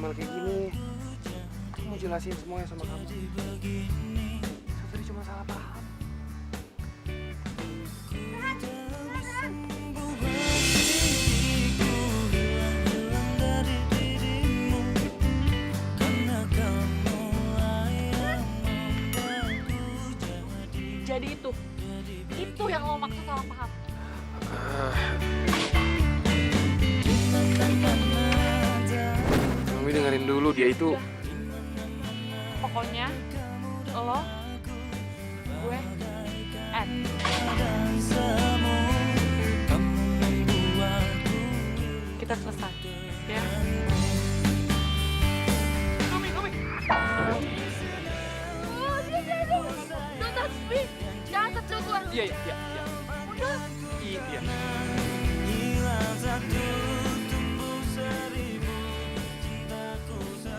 ngomel kayak gini. Aku mau jelasin semuanya sama kamu. Tadi cuma salah paham. Jadi itu yang lo maksud salah paham. Mami dengerin dulu, dia itu. Pokoknya lo, gue, Ed. Kita selesai, ya. Kami. Oh, don't touch me. Jangan sentuh gue. Iya. Udah. Iya.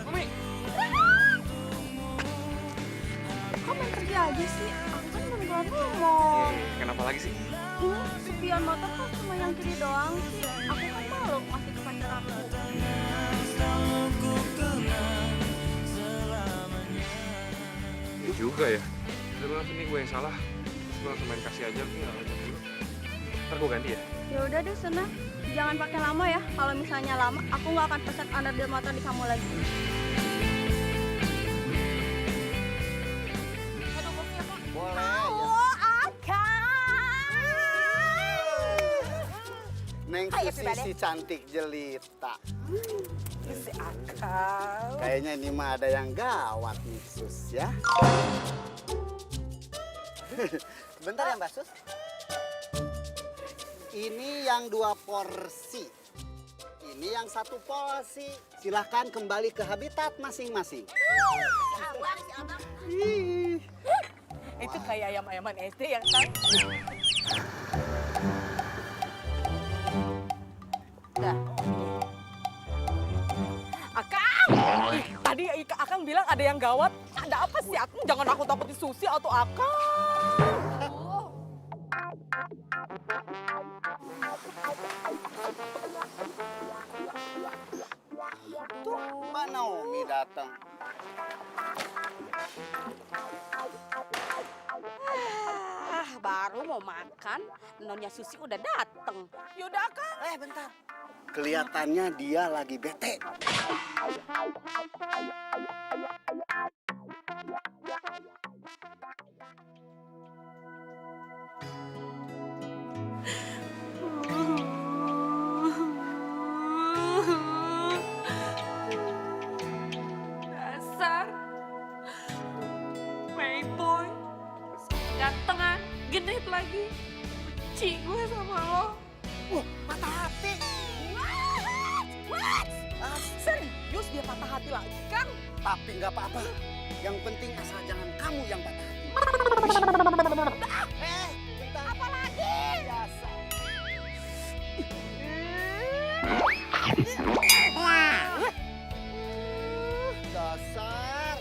Mami. Kok main pergi aja sih? Aku kan beneran ngomong. Kenapa lagi sih? Ini spion motor kok cuma yang kiri doang sih? Aku kan malu kasih ke pacar aku. Ya juga ya. Udah langsung nih gue yang salah. Terus gue langsung main kasih aja. Gue nggak ngajak dulu. Ntar gue ganti ya. Ya udah deh sana. Jangan pakai lama ya. Kalau misalnya lama, aku nggak akan pesan onderdil motor di kamu lagi. Aduh, maaf ya, Kak. Boleh. Neng Susi si cantik jelita. Si Akal. Kayaknya ini mah ada yang gawat nih Sus ya. Bentar ya Mbak Sus. Ini yang 2 porsi. Ini yang 1 porsi. Silahkan kembali ke habitat masing-masing. Ih. Itu kayak ayam-ayaman SD yang kan? Dah. Akang! Tadi Akang bilang ada yang gawat. Ada apa sih Akang? Jangan aku takutin Susi atau Akang. Tuh Mbak Naomi datang. Baru mau makan, Nyonya Susi udah dateng. Yaudah Akang. Bentar. Kelihatannya dia lagi bete. Dasar Playboy, gantengan, genit lagi. Benci gue sama lo. Patah hati. What? Serius dia patah hati lagi, Kang? Tapi nggak apa-apa. Yang penting asal jangan kamu yang patah hati. Bentar. Apa lagi? Biasa. Dasar.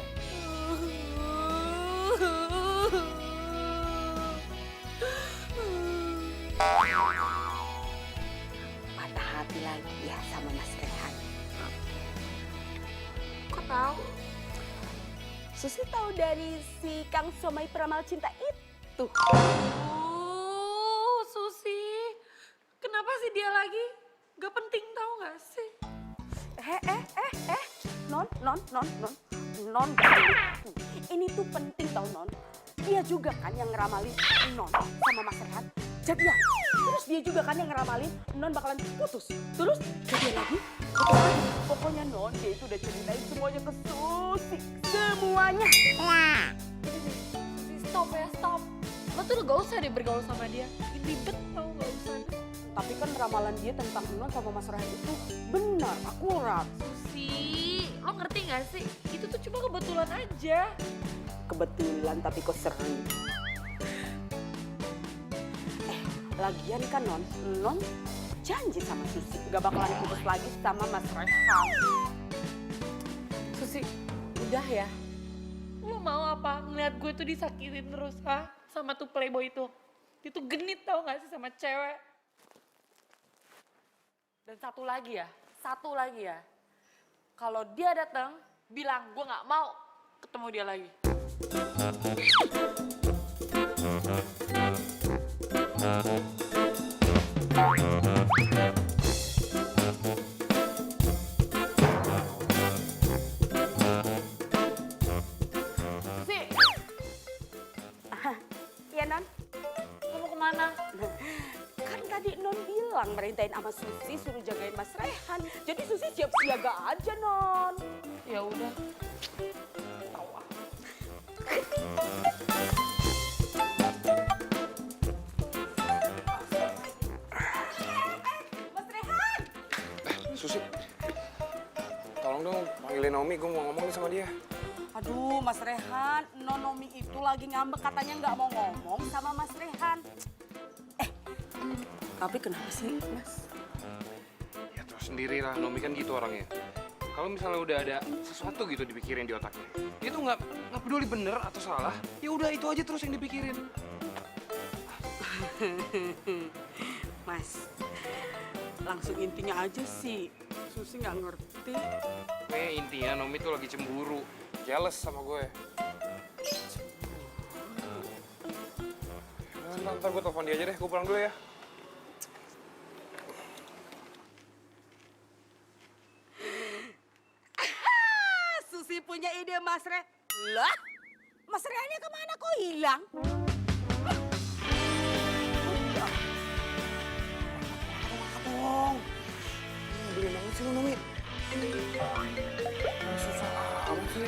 Patah hati lagi ya sama Mas Rehan. Kok tahu? Susi tahu dari si Kang Somai peramal cinta itu. Susi. Kenapa sih dia lagi? Gak penting tahu gak sih? Non, gak. Ini tuh penting tau Non. Dia juga kan yang ngeramalin Non sama Mas Rehan jadian. Terus dia juga kan yang ngeramalin Non bakalan putus. Terus jadian lagi. Pokoknya Non dia itu udah ceritain semuanya ke Susi. Semuanya. Susi, stop ya, stop. Lo tuh gak usah deh bergaul sama dia. Bikin ribet tau, gak usah. Tapi kan ramalan dia tentang Non sama Mas Rehan itu benar, akurat. Susi, lo ngerti gak sih? Itu tuh cuma kebetulan aja. Kebetulan tapi kok sering. Lagian kan Non janji sama Susi gak bakalan putus lagi sama Mas Rehan. Susi, udah ya. Lo mau apa? Ngeliat gue tuh disakitin terus, ha? Sama tuh playboy itu. Dia tuh genit tau gak sih sama cewek. Dan satu lagi ya. Kalau dia datang, bilang gue nggak mau ketemu dia lagi. Susi, Iya Non. lo mau kemana? Kan tadi Non bilang merintahin sama Susi suruh jagain Mas Rehan. Jadi Susi siap siaga aja Non. Ya udah. Tahu ah. Mas Rehan. Susi, tolong dong panggilin Naomi, gue mau ngomong nih sama dia. Aduh Mas Rehan, Nonomi itu lagi ngambek katanya nggak mau ngomong sama Mas Rehan. Tapi kenapa sih Mas? Ya terus sendiri lah, Naomi kan gitu orangnya. Kalau misalnya udah ada sesuatu gitu dipikirin di otaknya, dia tuh nggak peduli bener atau salah, ya udah itu aja terus yang dipikirin. Mas, langsung intinya aja sih. Susi nggak ngerti. Intinya Naomi tuh lagi cemburu, jealous sama gue. Ntar gue telepon dia aja deh, gue pulang dulu ya. Susi punya ide Mas Rehan. Lah, Mas Rehannya kemana kok hilang? Dong, beli banget sih lu Naomi. Susah amat sih.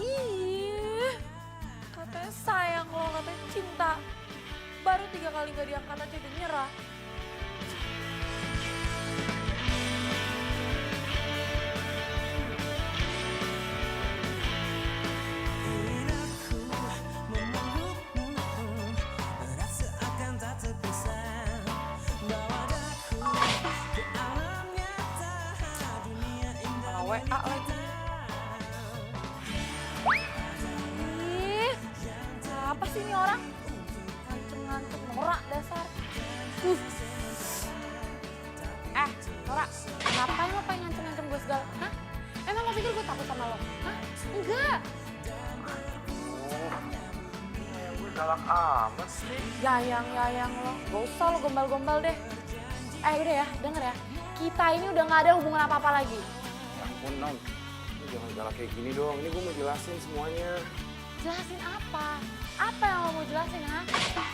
Ih, katanya sayang lo, katanya cinta. Baru 3 kali gak diangkat aja udah nyerah. Malah WA lagi. Ih, apa sih ini orang? Ngancem-ngancem, norak dasar. Nora, ngapain lo pengen ngancem-ngancem gue segala? Hah? Emang lo pikir gue takut sama lo? Hah? Enggak. Gue galak amat sih. Yayang lo. Gak usah lo gombal-gombal deh. Udah ya, denger ya. Kita ini udah gak ada hubungan apa-apa lagi. Ya ampun, Nom. Lu jangan galak kayak gini dong. Ini gue mau jelasin semuanya. Jelasin apa? Apa yang lo mau jelasin, ha?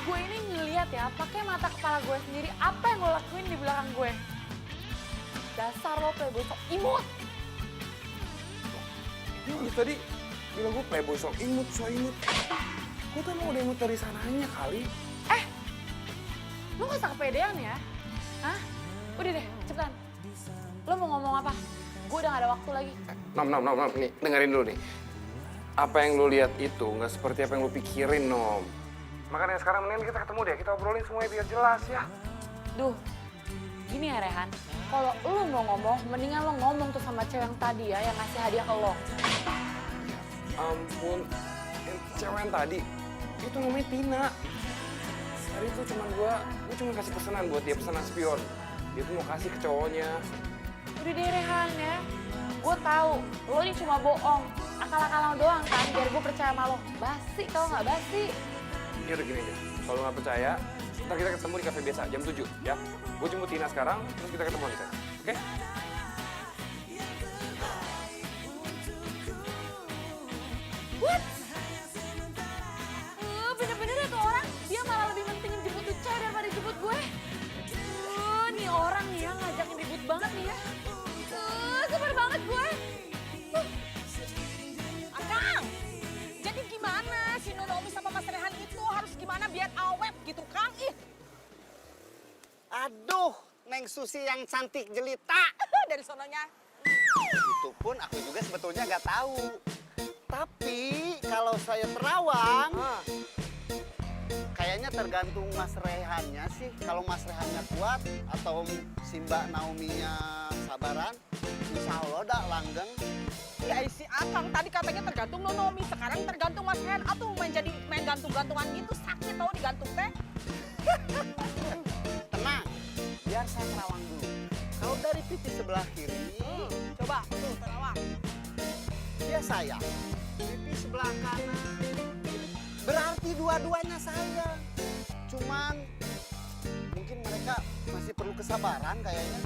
Gue ini ngeliat ya, pakai mata kepala gue sendiri, apa yang lo lakuin di belakang gue. Dasar lo playboy sok imut. Lu tadi bilang gue playboy sok imut. Gue kan mau udah imut dari sananya kali. Lo gak usah kepedean ya? Hah? Udah deh, cepetan. Lo mau ngomong apa? Gue udah gak ada waktu lagi. Nom. Nih, dengerin dulu nih. Apa yang lu lihat itu nggak seperti apa yang lu pikirin, Nom. Makanya sekarang mendingan kita ketemu deh, kita obrolin semuanya biar jelas ya. Duh, gini ya Rehan. Kalau lo mau ngomong, mendingan lo ngomong tuh sama cewek yang tadi ya, yang ngasih hadiah ke lo. Ampun, yang cewek yang tadi, itu namanya Tina. Tadi itu gue cuma kasih pesanan buat dia, pesanan spion. Dia tuh mau kasih ke cowoknya. Udah deh Rehan ya. Gue tahu lo ini cuma bohong. Akal-akalan doang kan, biar gue percaya sama lo. Basi kalau nggak basi. Ya udah gini aja, kalau lu nggak percaya, ntar kita ketemu di kafe biasa, jam 7 ya. Gue jemput Tina sekarang, terus kita ketemu di sana, oke? What? Bener-bener ya tuh orang, dia malah lebih mentingin jemput tuh cewek daripada jemput gue. Nih orang nih ya ngajakin ribut banget nih ya. Super banget gue. Akang, jadi gimana si Nonomi sama Mas Rehan itu harus gimana biar awet gitu Kang? Aduh, Neng Susi yang cantik jelita. Dari sononya. Itu pun aku juga sebetulnya nggak tahu. Tapi kalau saya terawang, kayaknya tergantung Mas Rehannya sih. Kalau Mas Rehannya kuat atau si Mbak Naominya sabaran, insya Allah dah langgeng. Ya si Akang tadi kata pengen tergantung Nonomi, sekarang tergantung Mas Hen. Atuh main gantung-gantungan gitu, sakit tau digantung teh. Tenang, biar saya terawang dulu. Kalau dari pipi sebelah kiri, Coba, tuh terawang. dia saya. Pipi sebelah kanan, berarti dua-duanya saya. Cuman mungkin mereka masih perlu kesabaran kayaknya.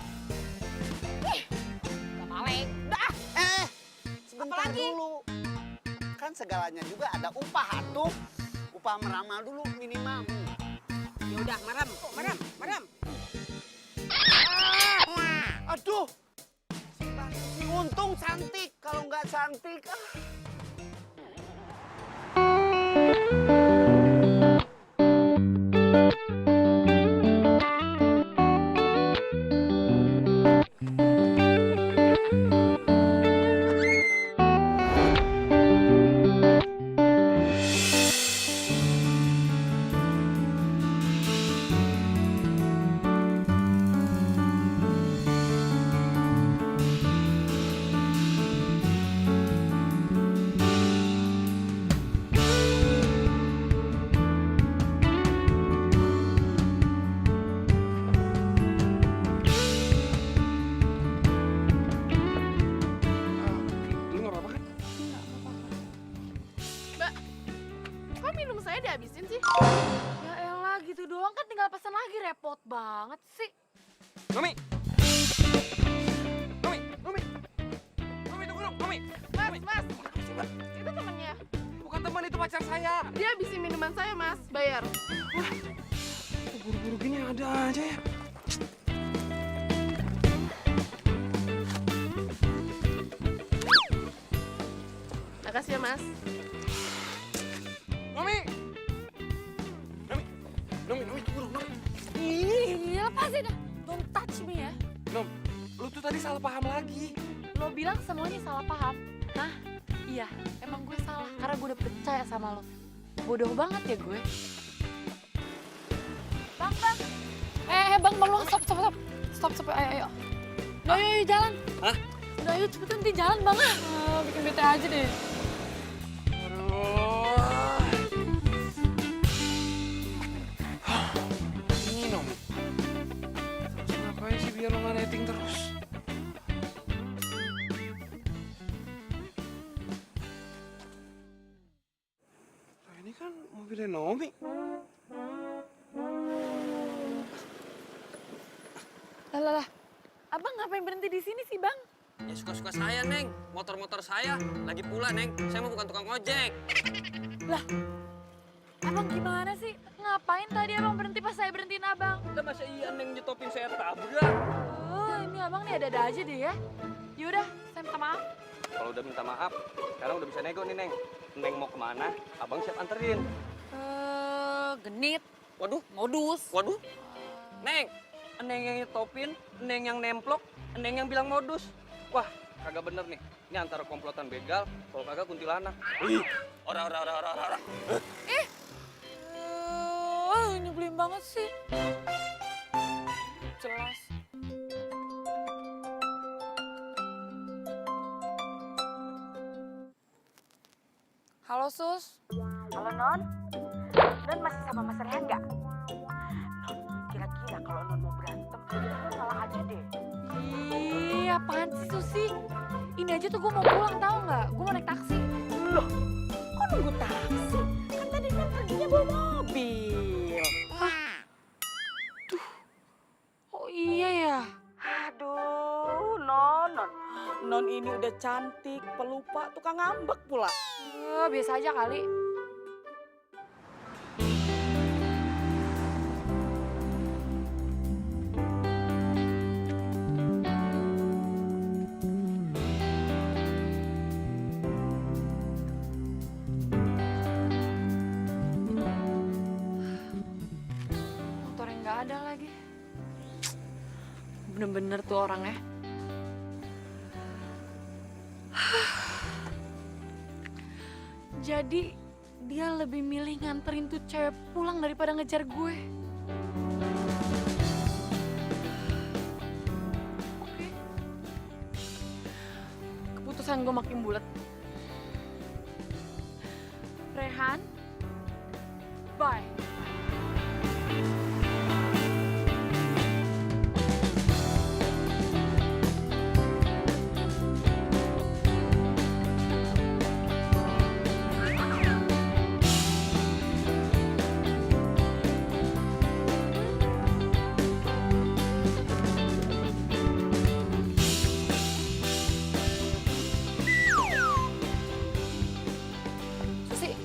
Gak balik. Dah, Sebentar Apalagi? dulu. Kan segalanya juga ada upah atuh. Upah meramal dulu minimal. ya udah merem. Aduh. Untung cantik. Kalau nggak cantik, Lu nggak apa-apa kan? Mbak, kok minum saya dihabisin sih? Ya elah gitu doang kan tinggal pesan lagi, repot banget sih. Nomi! Nomi tunggu dong, Nomi! Mas, itu temennya. Bukan teman, itu pacar saya. Dia habisin minuman saya, Mas. Bayar. Buru-buru gini ada aja ya. Makasih ya, Mas. Nomi, tunggu dong, Nomi. Ih, lepasin dah. Don't touch me ya. Nom, lu tuh tadi salah paham lagi. Lo bilang semuanya salah paham. Hah? Iya, emang gue salah karena gue udah percaya sama lo. Bodoh banget ya gue. Bang. Bang, lo stop. Ayo. Udah, ayo jalan. Hah? Udah, ayo cepetan nanti jalan, Bang. Bikin bete aja deh. Ini Nom. Ngapain sih biar lo nggak netting terus? Nah, ini kan mobilnya Nomi. Lah. Abang ngapain berhenti di sini sih, Bang? Ya suka-suka saya, Neng. Motor-motor saya. Lagi pula, Neng, saya mah bukan tukang ojek. Lah, abang gimana sih? Ngapain tadi abang berhenti pas saya berhentiin abang? Lah masa iya Neng nyetopin saya tabrak? Oh, ini abang nih ada-ada aja deh ya. Yaudah, saya minta maaf. Kalau udah minta maaf, sekarang udah bisa nego nih, Neng. Neng mau kemana? Abang siap anterin. Genit, Waduh, modus. waduh. Neng, Neng yang nyetopin, Neng yang nemplok, Neng yang bilang modus. Wah, kagak bener nih. Ini antara komplotan begal, kalau kagak kuntilanak. Ih, ora. Nyebelin banget sih. Jelas. Halo, Sus. Halo Non, Non masih sama Mas Rehan nggak? Non, kira-kira kalau Non mau berantem, Non malah aja deh. Ih, apaan sih, Susi? Ini aja tuh gue mau pulang, tahu nggak? Gue mau naik taksi. Loh, kok nunggu taksi? Kan tadi Non perginya bawa mobil. Oh iya ya. Aduh, Non ini udah cantik, pelupa, tukang ngambek pula. Biasa aja kali. Motornya nggak ada lagi. Bener-bener tuh orangnya. Jadi dia lebih milih nganterin tuh cewek pulang daripada ngejar gue. Oke. Keputusan gue makin bulat. Rehan. Bye. Susi,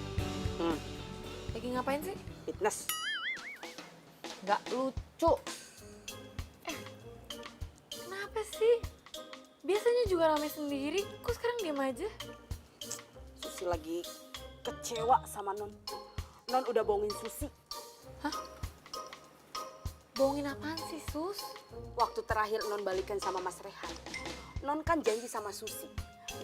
lagi ngapain sih? Fitness. Nggak lucu. Kenapa sih? Biasanya juga rame sendiri, kok sekarang diem aja? Susi lagi kecewa sama Non. Non udah bohongin Susi. Bohongin apaan sih, Sus? Waktu terakhir Non balikan sama Mas Rehan, Non kan janji sama Susi.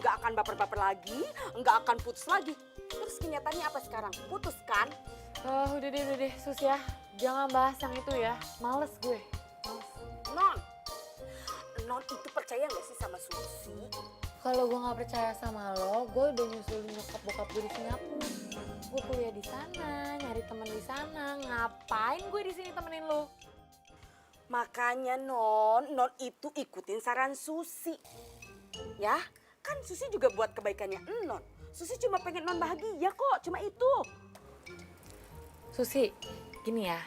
Nggak akan baper-baper lagi, nggak akan putus lagi. Terus kenyataannya apa sekarang? Putus kan? Udah deh, Sus ya. Jangan bahas yang itu ya. Males gue. Males. Non, Non itu percaya nggak sih sama Susi? Kalau gue nggak percaya sama lo, gue udah nyusulin nyokap bokap gue di Singapura. Gue kuliah di sana, nyari temen di sana. Ngapain gue di sini temenin lo? Makanya Non itu ikutin saran Susi. Ya, kan Susi juga buat kebaikannya Non. Susi cuma pengen Non bahagia kok, cuma itu. Susi, gini ya.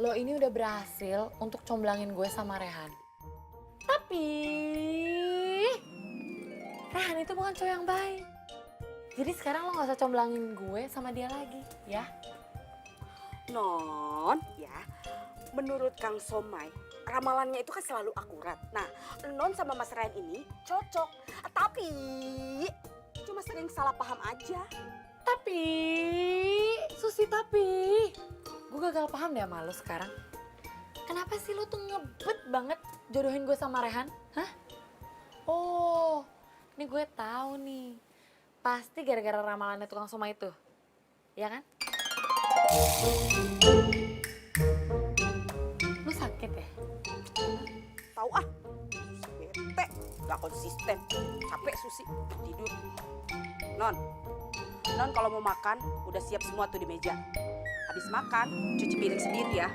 Lo ini udah berhasil untuk comblangin gue sama Rehan. Tapi Rehan itu bukan cowok yang baik. Jadi sekarang lo gak usah comblangin gue sama dia lagi, ya? Non, ya, menurut Kang Somai, ramalannya itu kan selalu akurat. Nah, Non sama Mas Rehan ini cocok. Tapi cuma sering salah paham aja. Tapi, Susi gue gagal paham deh sama lo sekarang. Kenapa sih lo tuh ngebet banget jodohin gue sama Rehan? Hah? Oh, ini gue tahu nih. Pasti gara-gara ramalannya tukang Soma itu. Ya kan? Lo sakit ya? Tahu ah, Susi bete, gak konsisten, capek Susi, tidur. Non kalau mau makan udah siap semua tuh di meja. Habis makan, cuci piring sendiri ya.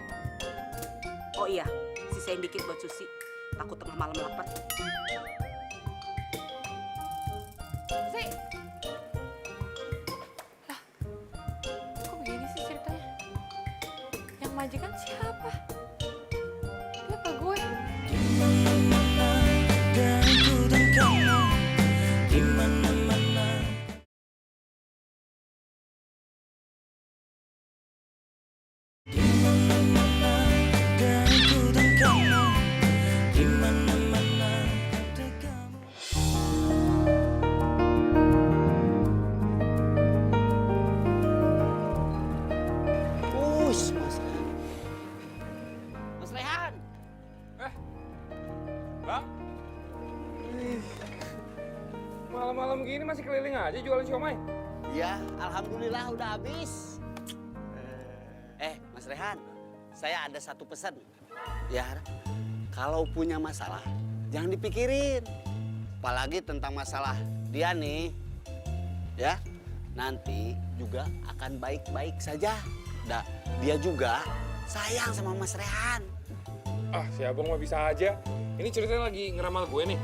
Oh iya, sisain dikit buat Susi, takut tengah malam lapar. Susi! Lah, kok begini sih ceritanya? Yang majikan siapa? Dia apa gue? Mas Rehan. Mas Rehan. Bang? Malam-malam gini masih keliling aja jualan siomay? Ya, alhamdulillah udah habis. Mas Rehan, saya ada satu pesan. Ya, kalau punya masalah, jangan dipikirin. Apalagi tentang masalah dia nih. Ya, nanti juga akan baik-baik saja. Dia juga sayang sama Mas Rehan. Ah, si abang mah bisa aja. Ini ceritanya lagi ngeramal gue nih.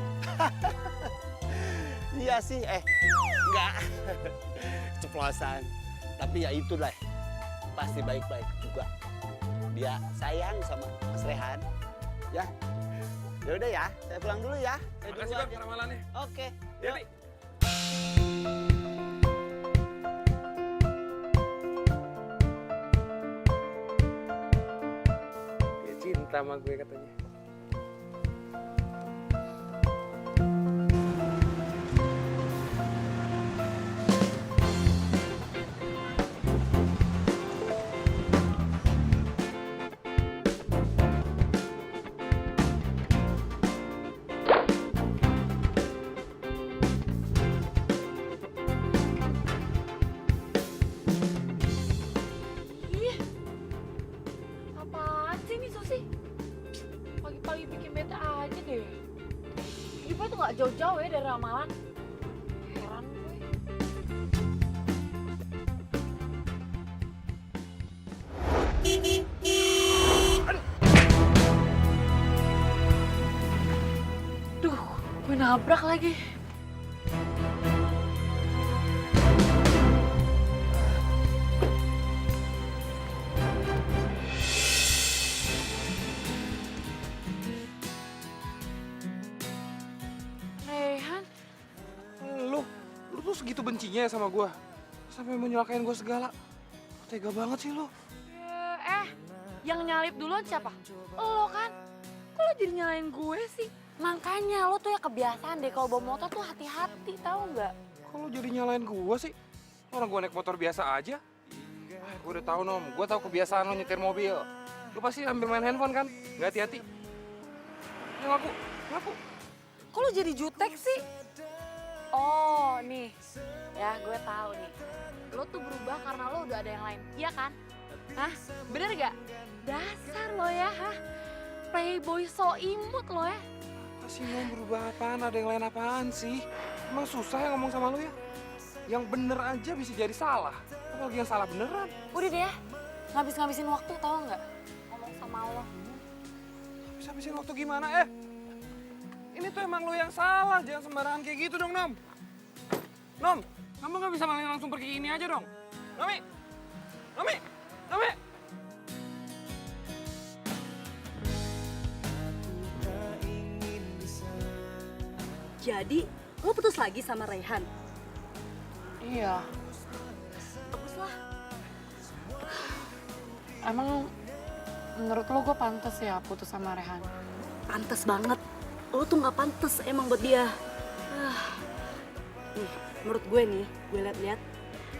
Iya sih, enggak. Ceplosan. Tapi ya itulah, pasti baik-baik juga. Dia sayang sama Mas Rehan. Ya, ya udah ya, saya pulang dulu ya. Saya Makasih bang ramalannya. Oke. Jadi. Dia cinta sama gue katanya. Ih, apaan sih ini Susi? Pagi-pagi bikin bete aja deh. Hidupnya tuh gak jauh-jauh ya dari ramalan. Heran gue. nabrak lagi. Rehan, Lu tuh segitu bencinya ya sama gua. Sampai mau nyelakain gua segala. Tega banget sih lu. yang nyalip duluan siapa? Lo kan? Kok lo jadi nyalain gue sih? Makanya lo tuh ya kebiasaan deh kalau bawa motor tuh hati-hati, tahu nggak? Kok lu jadi nyalain gua sih? Orang gua naik motor biasa aja. Gua udah tahu Nom, gua tahu kebiasaan lo nyetir mobil. Lu pasti ambil main handphone kan? Nggak hati-hati. Ya, ngaku. Kok lo jadi jutek sih? Oh nih, ya gue tahu nih. Lo tuh berubah karena lo udah ada yang lain, iya kan? Hah? Bener gak? Dasar lo ya, hah? Playboy so imut lo ya. Masih mau berubah apaan? Ada yang lain apaan sih? Emang susah ya ngomong sama lu ya? Yang bener aja bisa jadi salah. Apalagi yang salah beneran. Udah deh ya, ngabis-ngabisin waktu tahu nggak? Ngomong sama lo. Habis-habisin waktu gimana? Ini tuh emang lo yang salah. Jangan sembarangan kayak gitu dong, Nom. Nom, kamu nggak bisa malah langsung pergi ini aja dong. Nomi! Jadi, lo putus lagi sama Raihan? Iya. Baguslah. Emang menurut lo gue pantas ya putus sama Rehan? Pantes banget. Lo tuh nggak pantes emang buat dia. Nih, menurut gue nih, gue liat-liat,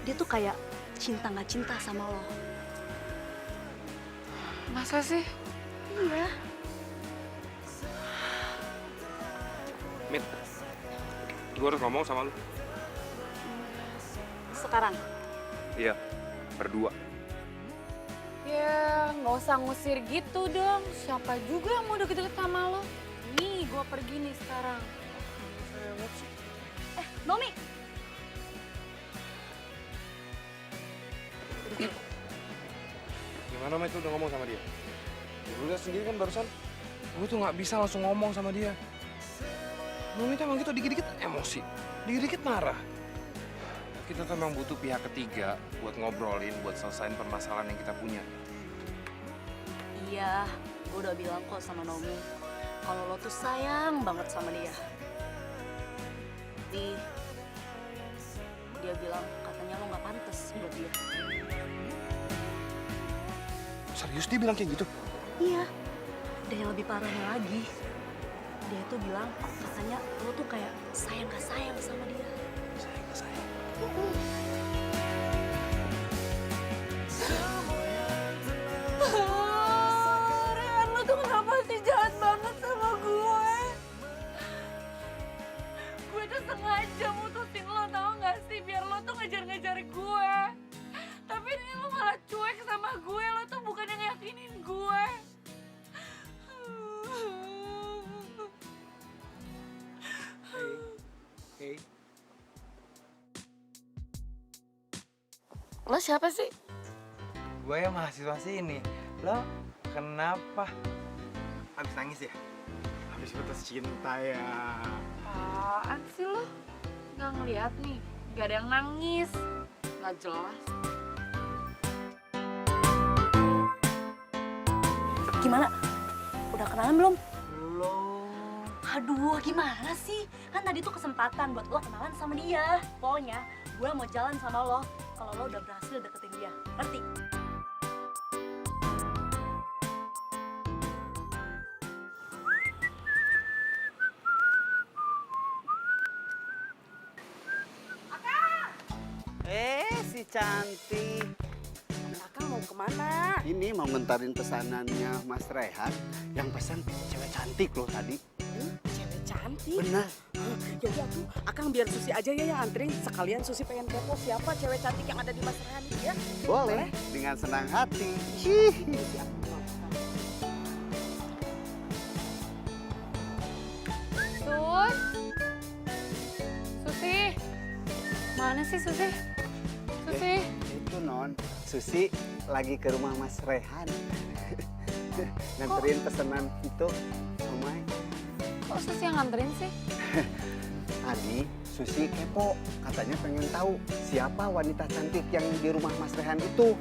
dia tuh kayak cinta nggak cinta sama lo. Masa sih? Iya. Mit, gue harus ngomong sama lu. Sekarang. Iya, berdua. Ya nggak usah ngusir gitu dong. Siapa juga yang mau deket-deket sama lo? Nih gue pergi nih sekarang. Nomi, Gimana Mit, lu udah ngomong sama dia? Lu lihat sendiri kan barusan. Gue tuh nggak bisa langsung ngomong sama dia. Nomi tuh emang gitu, dikit-dikit emosi, dikit-dikit marah. Kita tuh emang butuh pihak ketiga buat ngobrolin, buat selesain permasalahan yang kita punya. iya, gue udah bilang kok sama Nomi, kalau lo tuh sayang banget sama dia. Tapi dia bilang katanya lo nggak pantas buat dia. Serius dia bilang kayak gitu? Iya, dan yang lebih parahnya lagi, dia tuh bilang katanya lo tuh kayak sayang gak sayang sama dia. Sayang gak sayang? Rehan, lo tuh kenapa sih jahat banget sama gue? Gue tuh sengaja mutusin lo, tau gak sih? Biar lo tuh ngejar-ngejar gue. Tapi ini lo malah cuek sama gue, lo tuh bukan yang yakinin gue. Hey. Lo siapa sih? Gue yang mahasiswa sini. Lo kenapa? Habis nangis ya? Habis putus cinta ya? Apaan sih lo? Nggak ngeliat nih, nggak ada yang nangis. Nggak jelas. Gimana? Udah kenalan belum? Belum. Aduh, gimana sih? Kan tadi tuh kesempatan buat lo kenalan sama dia. Pokoknya gue mau jalan sama lo kalau lo udah berhasil deketin dia. Ngerti? Si cantik. Kakak mau kemana? Ini mau ngentarin pesanannya Mas Rehan yang pesan cewek cantik loh tadi. Cewek cantik. Benar. Jadi Akang biar Susi aja ya yang anterin. Sekalian Susi pengen kepo siapa cewek cantik yang ada di Mas Rehan itu ya. Boleh, dengan senang hati. Susi, mana sih Susi? Susi, Itu Non, Susi lagi ke rumah Mas Rehan. Nganterin pesanan itu, Omay. kok Susi yang nganterin sih? Tadi Susi kepo, katanya pengen tahu siapa wanita cantik yang di rumah Mas Rehan itu.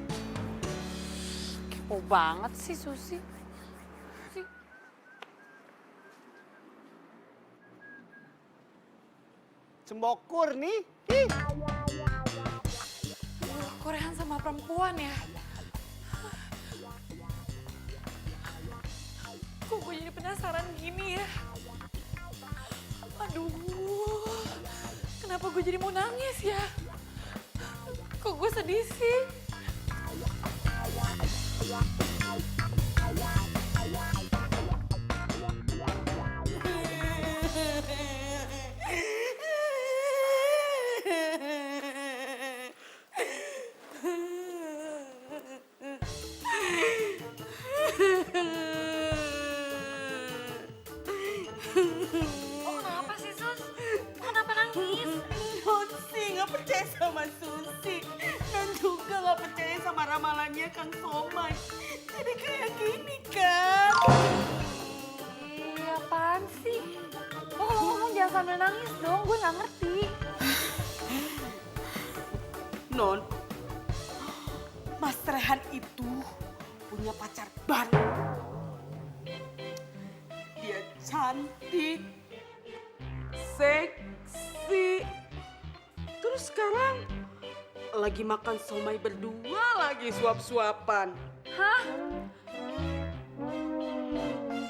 Kepo banget sih Susi. Cembokur nih. Ih. Korean sama perempuan ya? Kok gue jadi penasaran gini ya? Aduh, kenapa gue jadi mau nangis ya? Kok gue sedih sih? Oh, kenapa sih, Sus? Kenapa nangis? Susi nggak percaya sama Susi dan juga nggak percaya sama ramalannya Kang Somai. Jadi kayak gini kan? Iya, apaan sih? Lo kalau ngomong jangan sambil nangis dong, gue nggak ngerti. Non, Mas Rehan itu punya pacar baru. Dia cantik, seksi. Terus sekarang lagi makan somai berdua lagi suap-suapan. Hah?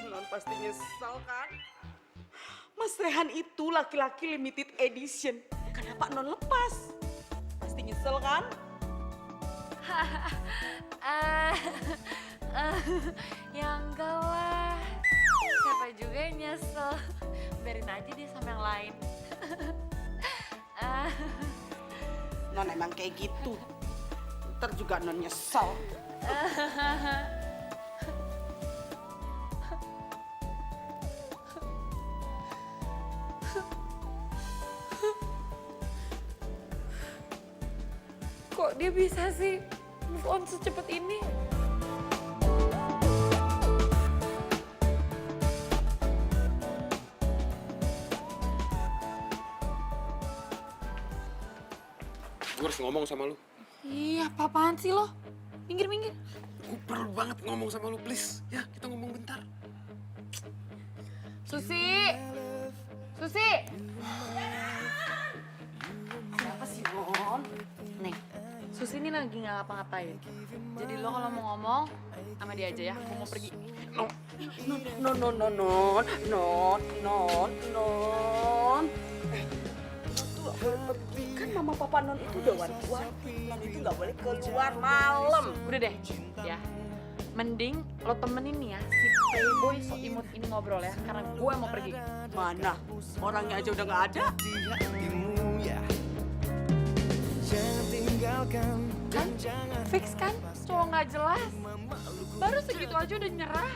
Non pasti nyesel kan? Mas Rehan itu laki-laki limited edition. Kenapa non lepas? Pasti nyesel kan? Ya enggak lah. Siapa juga yang nyesel. Biarin aja dia sama yang lain. Non emang kayak gitu. Ntar juga non nyesel. Kok dia bisa sih move on secepat ini? Gue harus ngomong sama lu. Iya, apa-apaan sih lo? Minggir-minggir. Gue perlu banget ngomong sama lu, please. Ya, kita ngomong bentar. Susi! Susi! Kenapa sih non? Nih, Susi ini lagi nggak ngapa-ngapain. Jadi lo kalau mau ngomong sama dia aja ya, gue mau pergi. Non. Tuh pergi kan mama papa non itu udah wanti-wanti. Non itu nggak boleh keluar malam. Udah deh, ya. Mending lo temenin nih ya si playboy so imut ini ngobrol ya, karena gue mau pergi. Mana? Orangnya aja udah nggak ada. Kan? Fix kan? Cowok nggak jelas. Baru segitu aja udah nyerah.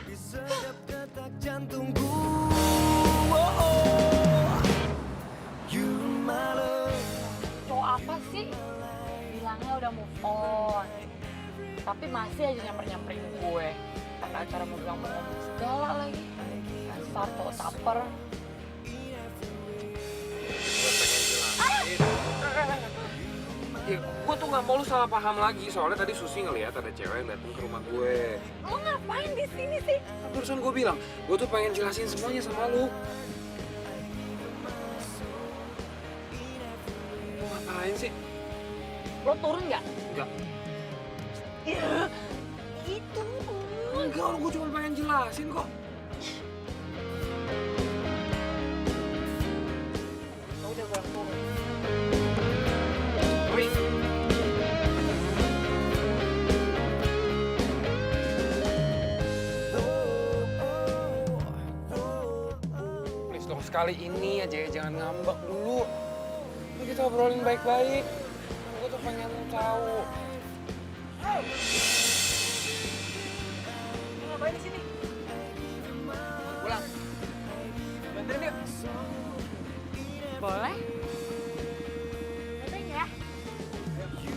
Cowok apa sih? Bilangnya udah move on. Tapi masih aja nyamper-nyamperin gue. Pakai acara mau bilang mau ngomong segala lagi. Dasar cowok caper. Ya, gue tuh gak mau lu salah paham lagi. Soalnya tadi Susi ngeliat ada cewek yang datang ke rumah gue. Lo ngapain di sini sih? Barusan gue bilang, gue tuh pengen jelasin semuanya sama lu. Lu ngapain sih? Lo turun nggak? Enggak. Ya, itu. Enggak, gue cuma pengen jelasin kok. Udah gue turun. Wih. Please dong, sekali ini aja ya, jangan ngambek dulu. Ini kita obrolin baik-baik. Gue tuh pengen lu tahu. Lo ngapain di sini? Pulang. Bantuin yuk. Boleh. Nebeng ya.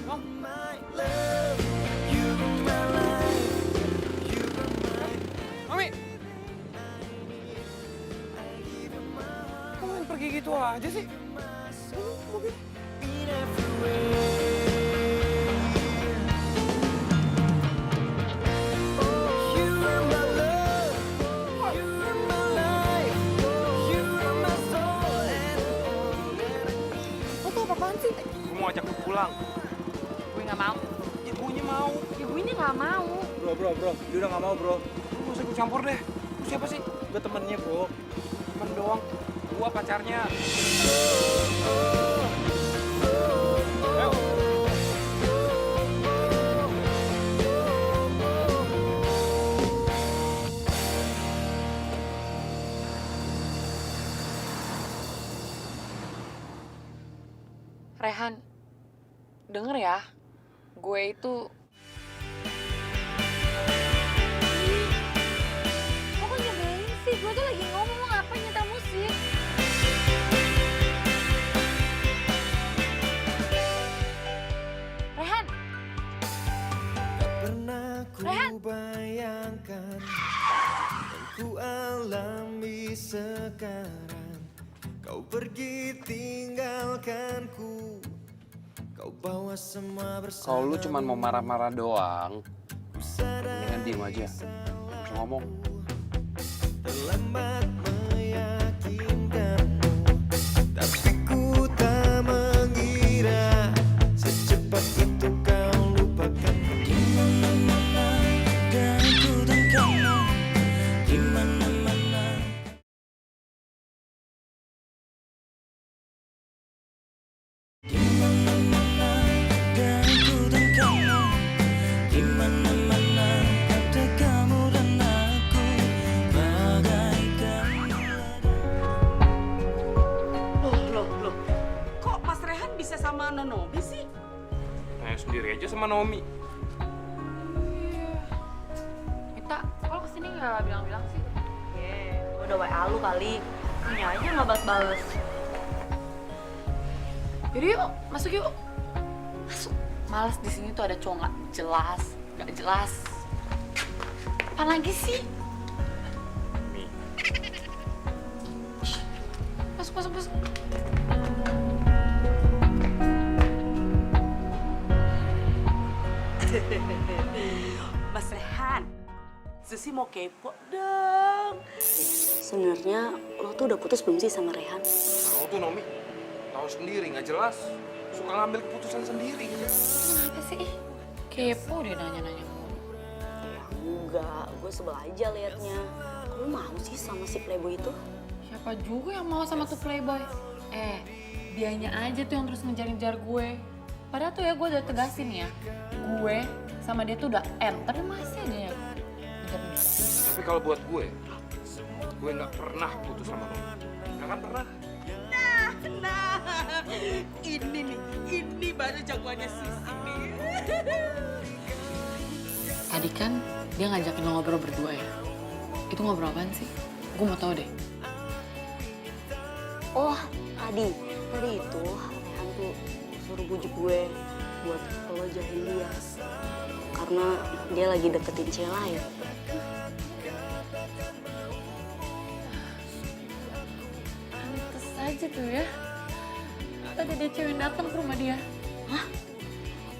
Mami. Kamu main pergi gitu aja sih? Mobil. Lo tuh apaan sih? Gue mau ajak lu pulang. Gue nggak mau. Ibunya mau. Ibu ini nggak mau. Bro, dia udah gak mau bro. Lu gak usah ikut campur deh. Lu siapa sih? Gue temennya bro. Temen doang. Gua pacarnya. Ayo. Rehan, denger ya, gue itu... Kok kok nyebelin sih? Gue tuh lagi ngomong, ngapain nyetel musik? Rehan! Rehan! Bayangkan yang ku alami sekarang. Kau pergi tinggalkanku. Kau bawa semua bersama. Kalau lu cuma mau marah-marah doang, mendingan diem aja. Gak usah ngomong. Terlambat meyakinkanmu, tapi ku tak mengira secepat itu kau lupakanku. Di mana-mana dan ku dan kamu, di mana-mana. Di mana-mana dan ku dan kamu, di mana-mana ada kamu dan aku, bagaikan. Loh. Kok Mas Rehan bisa sama Nonobi sih? Nah, sendiri aja sama Naomi. Mita, kalau kesini nggak bilang-bilang sih? Gue udah WA lu kali. Punya aja nggak bales-bales. Yaudah yuk, masuk yuk. Masuk. Males di sini tuh ada cowok nggak jelas. Apa lagi sih? Mi. Masuk. Mas Rehan, Susi mau kepo dong. Sebenarnya lo tuh udah putus belum sih sama Rehan? Tahu tuh Naomi. Tahu sendiri, nggak jelas. Suka ngambil keputusan sendiri. Kenapa sih? Kepo dia nanya-nanya mulu. Ya enggak, gue sebel aja liatnya. Lo mau sih sama si playboy itu? Siapa juga yang mau sama tuh playboy? Dianya aja tuh yang terus ngejar-ngejar gue. Padahal tuh ya gue udah tegasin ya. Gue sama dia tuh udah end, tapi masih aja yang ngejar-ngejar. Tapi kalau buat gue nggak pernah putus sama Naomi. Nggak kan pernah. Nah, ini baru jagoannya Sisi nih. Tadi kan dia ngajakin lo ngobrol berdua ya. Itu ngobrol apaan sih? Gue mau tahu deh. Oh, tadi itu Rehan tuh suruh bujuk gue buat lo jauhin dia. Karena dia lagi deketin cewek lain. Pantes aja tuh ya. Tadi ada cewek datang ke rumah dia. Hah?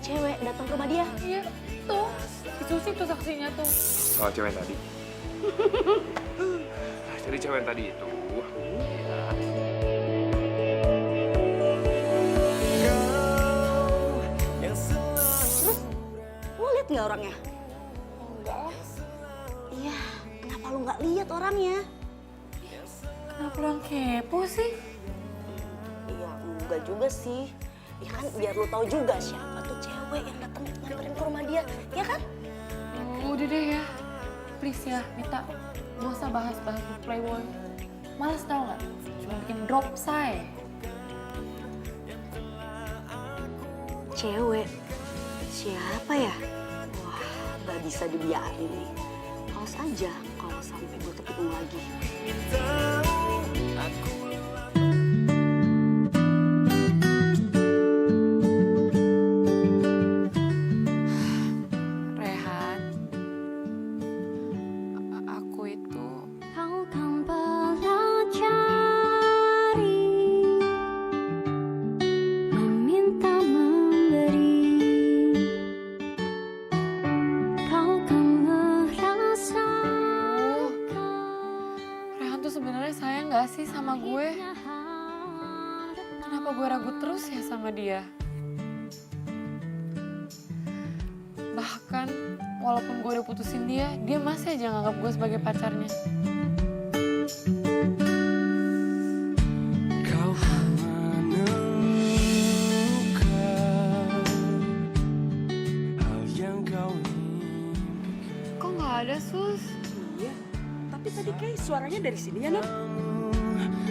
Cewek datang ke rumah dia? Iya, tuh. Si Susi tuh saksinya tuh. Soal cewek tadi. Jadi cewek tadi itu. Terus lo liat nggak orangnya? Enggak lah. Iya, kenapa lo nggak lihat orangnya? Kenapa lo yang kepo sih? Iya, enggak juga sih. Ya kan biar lo tahu juga siapa tuh cewek yang datang nyamperin ke rumah dia, ya kan? Udah deh ya. Please ya, Mita. Gak usah bahas-bahas playboy. Males tau gak? Cuma bikin drop say. Cewek? Siapa ya? Wah, gak bisa dibiarin nih. Awas aja kalau sampai gue ketemu lagi. Rehan. Aku itu... Kau kan pernah cari sama gue? Kenapa gue ragu terus ya sama dia? Bahkan walaupun gue udah putusin dia, dia masih aja nganggap gue sebagai pacarnya. Kau menemukan hal yang kau impikan. Kok nggak ada, Sus? Iya, tapi tadi kayak suaranya dari sini ya, Non?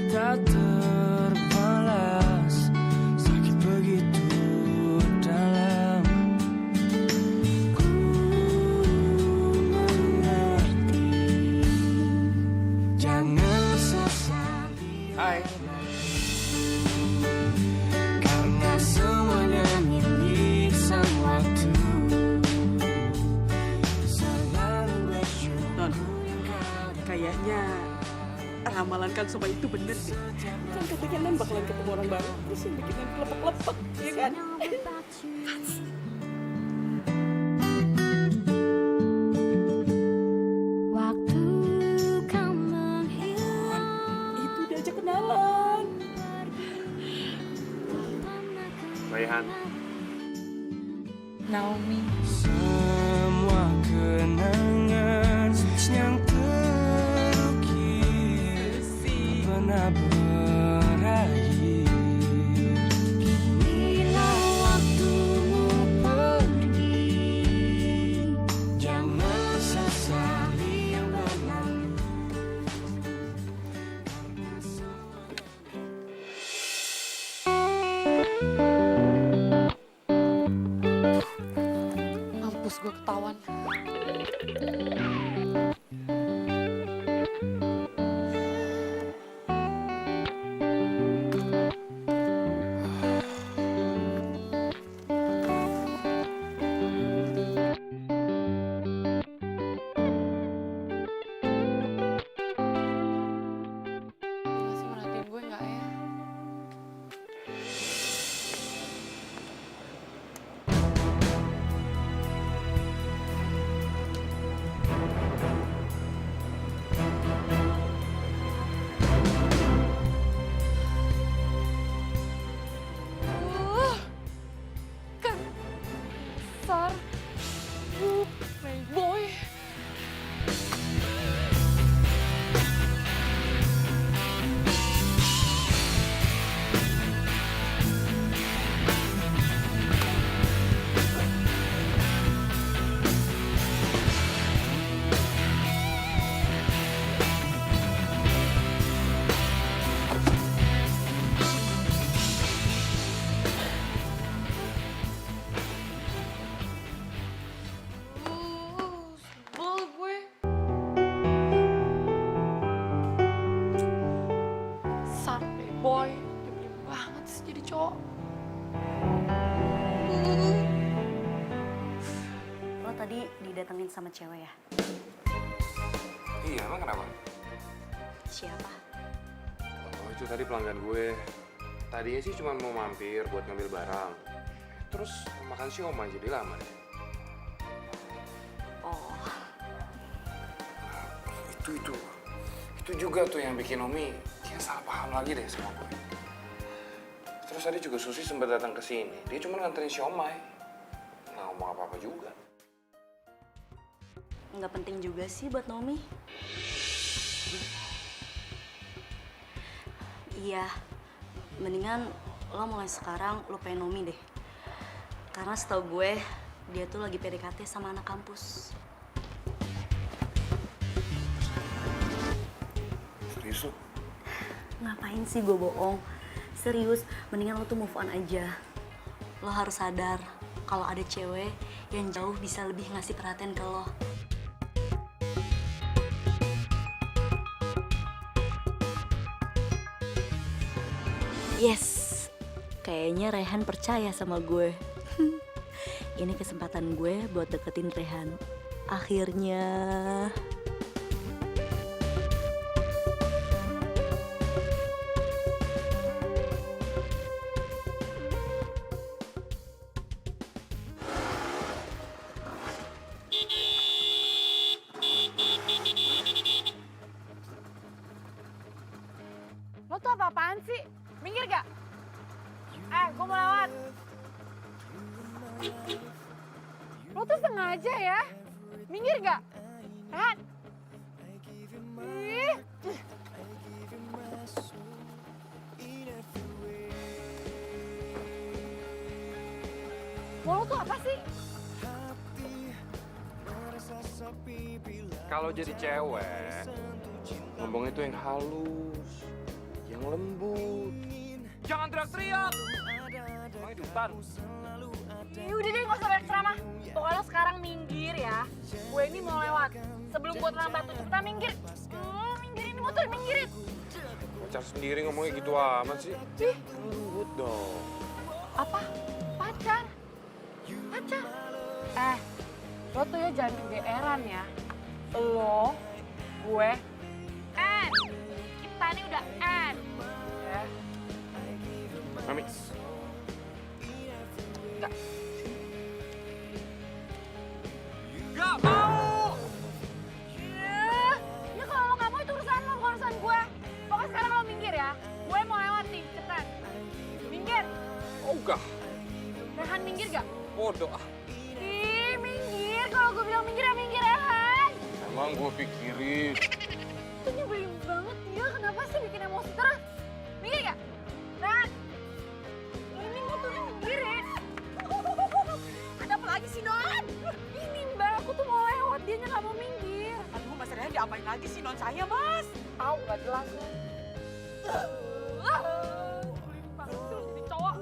Tak terbalas, sakit begitu dalam. Ku mengerti, jangan sesali. Hai. Karena semuanya milik sang waktu. Selalu bersyukur. Non, kayaknya ramalan Kang Somai itu bener sih. Kan katanya Non bakalan ketemu orang baru, terus yang bikin Non lepek-lepek, ya kan? Waktu kau menghilang, Itu diajak kenalan. Raihan. Naomi. semua kenangan yang terukir pernah berakhir. Bila waktumu pergi, jangan sesali yang berlalu. Mampus gue ketahuan. Masih merhatiin gue nggak ya? Kan Sar, Playboy. Sebel gue. Sar, Playboy. Nyebelin banget sih jadi cowok. Lo tadi didatengin sama cewek ya? Iya, emang kenapa? Siapa? Oh, itu tadi pelanggan gue. Tadinya sih cuma mau mampir buat ngambil barang. Terus makan siomay jadi lama deh. Oh, Itu juga tuh yang bikin Omi kayak salah paham lagi deh sama gue. Terus tadi juga Susi sempat datang ke sini. Dia cuma nganterin siomay. Nggak ngomong apa-apa juga. nggak penting juga sih buat Naomi. Iya, mendingan lo mulai sekarang lupain Naomi deh. Karena setahu gue, dia tuh lagi PDKT sama anak kampus. Serius lu? Ngapain sih gue bohong? Serius, mendingan lo tuh move on aja. Lo harus sadar kalau ada cewek yang jauh bisa lebih ngasih perhatian ke lo. Yes, kayaknya Rehan percaya sama gue. Ini kesempatan gue buat deketin Rehan. Akhirnya. Lo Lo tuh sengaja ya? Minggir gak? Rehan? Ih. Mau lo tuh apa sih? Kalau jadi cewek, ngomongnya tuh yang halus, yang lembut. Jangan teriak-teriak. Emang itu hutan. Udah deh, gak usah banyak ceramah. Pokoknya lo sekarang minggir ya. Gue ini mau lewat. Sebelum gue terlambat tuh, cepetan minggir. Minggirin motor, minggirin. Pacar sendiri ngomongnya gitu amat sih. Ih, Lembut dong. apa? Pacar? Pacar? Lo tuh ya jangan kegeeran ya. Lo, gue, kita nih udah ya. Mami. Enggak. Gak mau! Ya kalau lo gak mau itu urusan lo, bukan urusan gue. Pokoknya sekarang lo minggir ya. Gue mau lewat nih, cepetan. Minggir. Ogah. Rehan minggir gak? Bodoh ah. Ih, minggir. Kalau gue bilang minggir ya minggir, Rehan. Emang gue pikirin. Itu nyebelin banget dia. Kenapa sih bikin emosi terus? Minggir gak? Rehan. Ini motornya minggirin. Ada apa lagi sih, Non? Ini Mbak, aku tuh mau lewat. Dia gak mau minggir. Aduh, Mas Rehan diapain lagi sih, Non saya, Mas? Tahu gak jelas lo. Banget sih lo jadi cowok.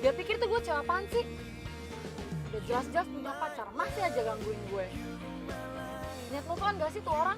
Dia pikir tuh gue cewek apaan sih? Udah jelas-jelas punya pacar, masih aja gangguin gue. Niat move on gak sih tuh orang?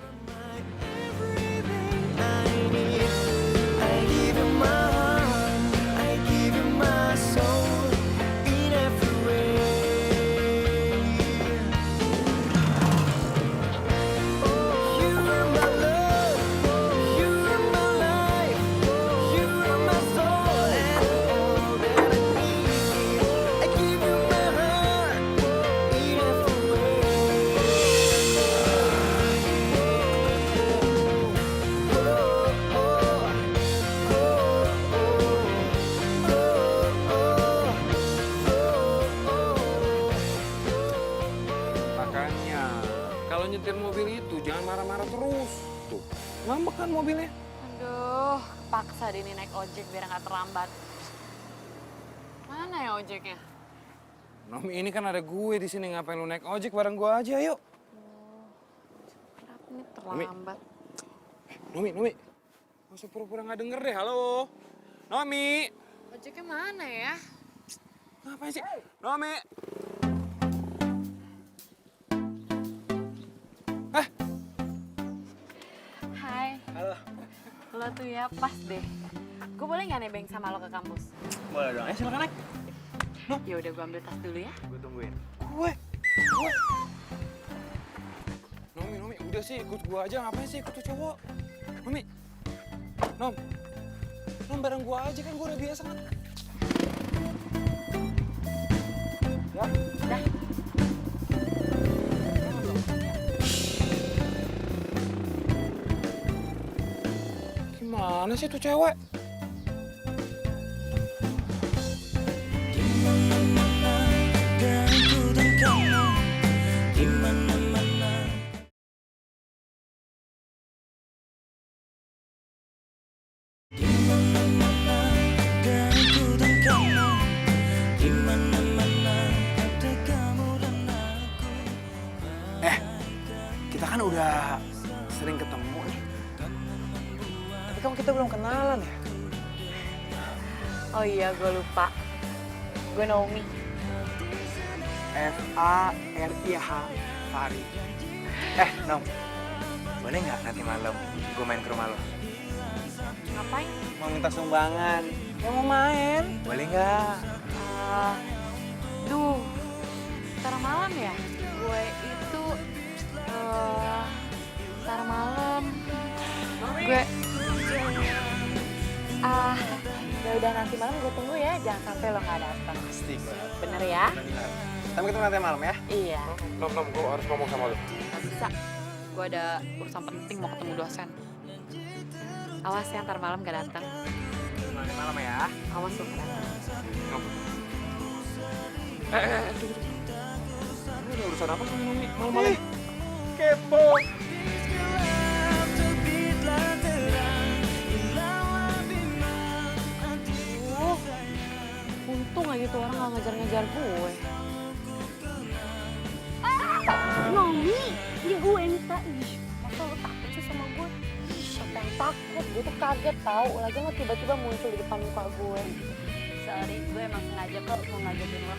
Makanya, kalau nyetir mobil itu jangan marah-marah terus. Tuh, ngambek kan mobilnya. Aduh, paksa deh nih naik ojek biar nggak terlambat. Mana ya ojeknya? Nomi, ini kan ada gue di sini, ngapain lu naik ojek bareng gue aja, yuk. Kenapa nih terlambat? Nomi. Gak usah pura-pura nggak denger deh, halo. Nomi. Ojeknya mana ya? Ngapain sih? Nomi. Hai. Halo. Lo tuh ya pas deh. Gue boleh nggak nebeng sama lo ke kampus? Boleh dong, silakan naik. Ya udah, gue ambil tas dulu ya. Gue tungguin. Gue. Nomi, udah sih ikut gue aja, ngapain sih ikut tuh cowok? Nomi. Nom bareng gue aja kan, gue udah biasa kan. Ya. Dah. Gimana sih tuh cewek? Kita kan udah sering ketemu nih. Tapi kan kita belum kenalan ya? Oh iya, gue lupa. Gue Naomi. F-A-R-I-H Fari. Nom, boleh nggak nanti malam gue main ke rumah lo? Ngapain? Mau minta sumbangan. Ya mau main. Boleh nggak? Duh, ntar malam ya? Gue itu, ntar malam. Gue, udah nanti malam gue tunggu ya, jangan sampai lo nggak datang. Pasti gue. Bener ya? Sampai ketemu nanti malam ya. Iya. Nom, gue harus ngomong sama lu. Gak bisa. Gue ada urusan penting mau ketemu dosen. Awas ya, ntar malam gak datang. Nanti malam ya. Awas lo gak datang. Nom. Tunggu. Ini ada urusan apa sama Nomi malam-malam? Kepo. Untung aja tuh orang gak ngejar-ngejar gue. Nomi, ini gue minta. Ih, masa lo takut sih sama gue? Ih, siapa yang takut? Gue tuh kaget tau. Lagi lo tiba-tiba muncul di depan muka gue. Sorry, gue emang sengaja kok mau ngajakin lo.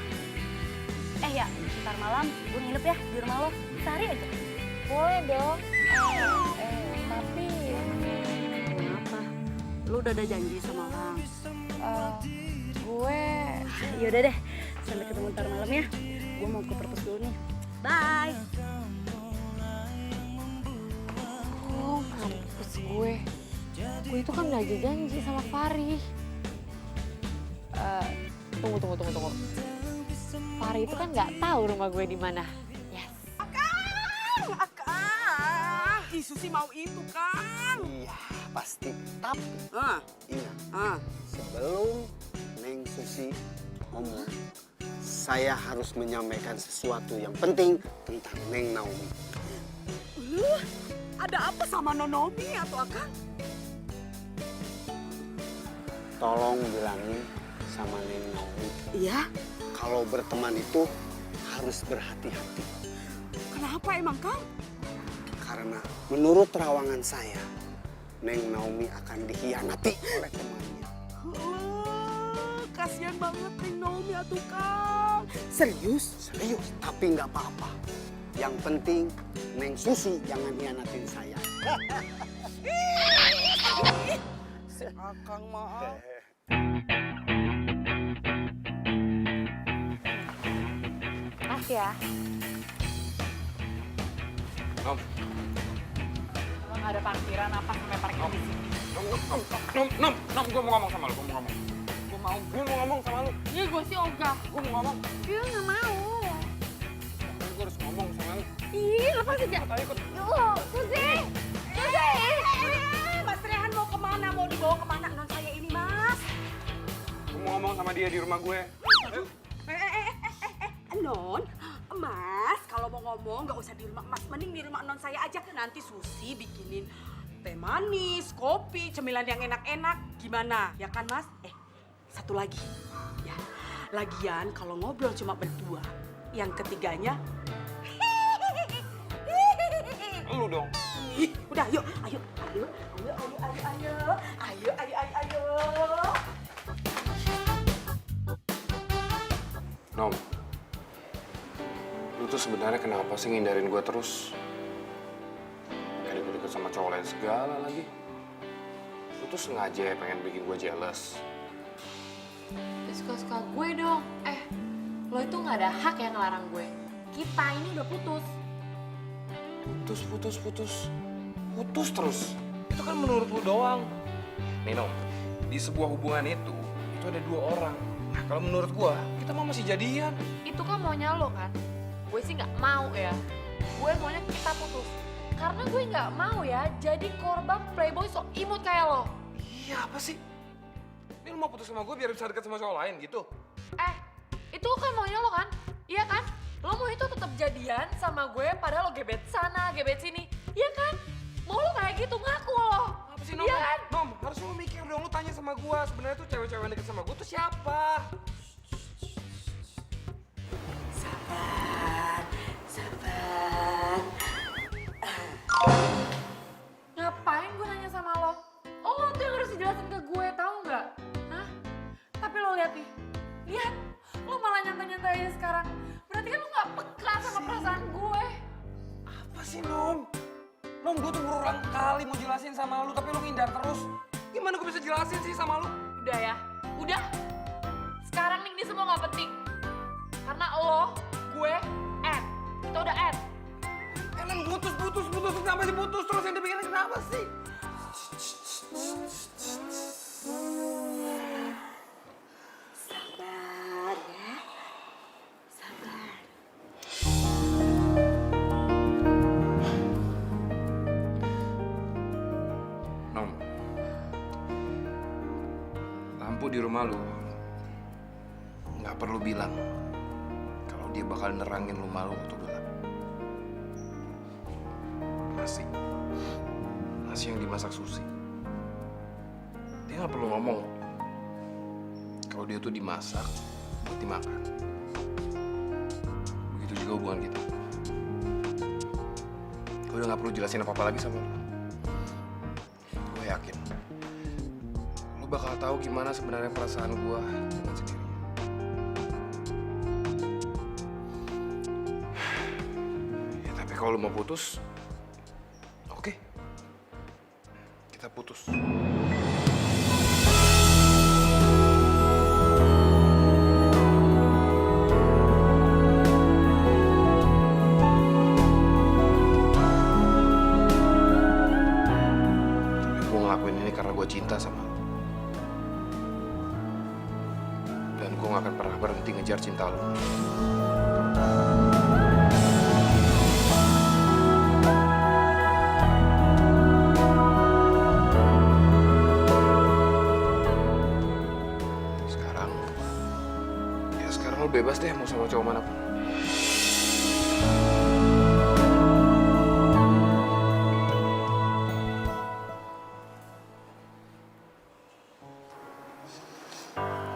Ya, ntar malam gue nginep ya di rumah lo. Sehari aja. Boleh dong. Tapi Kenapa? Lo udah ada janji sama orang? gue... Yaudah deh, sampai ketemu ntar malam ya. Gue mau ke perpus dulu nih. Bye. Oh, mampus gue. Gue itu kan udah janji sama Fari. Tunggu. Fari itu kan nggak tahu rumah gue di mana. Yes. Akang. Ih, Susi mau itu, Kang. Iya, pasti. Tapi Ah, ingat, sebelum Neng Susi ngomong, saya harus menyampaikan sesuatu yang penting tentang Neng Naomi. ada apa sama Nonomi atau Akang? Tolong bilangin sama Neng Naomi, Iya. kalau berteman itu harus berhati-hati. Kenapa emang, Kang? Karena menurut terawangan saya, Neng Naomi akan dikhianati oleh temannya. Kasian banget Neng Naomi atuh, Kang. Serius? Serius, tapi nggak apa-apa. Yang penting Neng Susi jangan hianatin saya. Si Akang maaf. Makasih ya. Nom, Lo nggak ada parkiran apa sampai parkir di sini? Nom, gue mau ngomong sama lu, gue mau ngomong sama lu. Iya, gue sih ogah. Gue mau ngomong. Iya, nggak mau. Gue harus ngomong sama lu. Ih, lepas aja. Ayo ikut. Yuk, Susi! Mas Rehan mau kemana? Mau dibawa kemana? Non saya ini, Mas. Gue mau ngomong sama dia di rumah gue. Non, Mas, kalau mau ngomong nggak usah di rumah Mas, mending di rumah non saya aja. Nanti Susi bikinin teh manis, kopi, cemilan yang enak-enak. Gimana? Ya kan, Mas? Satu lagi. Ya, lagian kalau ngobrol cuma berdua, yang ketiganya Lu dong. ih, udah, yuk, ayo. Nom, lu tuh sebenarnya kenapa sih ngindarin gue terus? Kayak deket-deket sama cowok lain segala lagi. Lu tuh sengaja ya pengen bikin gue jealous. Ya, suka-suka gue dong. Lo itu nggak ada hak yang ngelarang gue. Kita ini udah putus. Putus terus. Itu kan menurut lu doang. Nih Nom, di sebuah hubungan itu ada dua orang. Nah, kalau menurut gua, kita mau masih jadian. Itu kan maunya lo kan. Gue sih nggak mau ya. Gue maunya kita putus. Karena gue nggak mau ya jadi korban playboy sok imut kayak lo. Iya, apa sih? Ini lu mau putus sama gue biar bisa deket sama cowok lain gitu? Itu kan maunya lo kan? Iya kan? Lo mau itu tetap jadian sama gue padahal lo gebet sana, gebet sini. Iya kan? Mau lo kayak gitu ngaku lo. Apa sih Nom? Iya kan? Nom, harus lu mikir dong, lu tanya sama gua. Sebenarnya tuh cewek-cewek yang deket sama gua tuh siapa? sabar. Ngapain gue nanya sama lo? Lo tuh yang harus dijelasin ke gue, tahu nggak? Hah? Tapi lo lihat nih, lihat, lo malah nyantai-nyantai aja sekarang. Berarti kan lo nggak peka sama perasaan gue. Apa sih Nom? Nom, gua tuh berulang kali mau jelasin sama lu, tapi lu ngindar terus. Gimana gua bisa jelasin sih sama lu? Udah ya, udah. Sekarang nih ini semua nggak penting. Karena lo, gue, end. Kita udah end. Ellen putus, kenapa sih putus terus yang dipikirin kenapa sih? lampu di rumah lu nggak perlu bilang kalau dia bakal nerangin lu malu waktu gelap. Nasi yang dimasak Susi. Dia nggak perlu ngomong kalau dia tuh dimasak buat dimakan. Begitu juga hubungan kita. Gue udah nggak perlu jelasin apa-apa lagi sama lu. Gue yakin lu bakal tahu gimana sebenarnya perasaan gue dengan sendirinya. Ya tapi kalau lu mau putus, oke. Kita putus. Gue ngelakuin ini karena gue cinta sama lo. Dan gue gak akan pernah berhenti ngejar cinta lo. Sekarang lo bebas deh mau sama cowok manapun.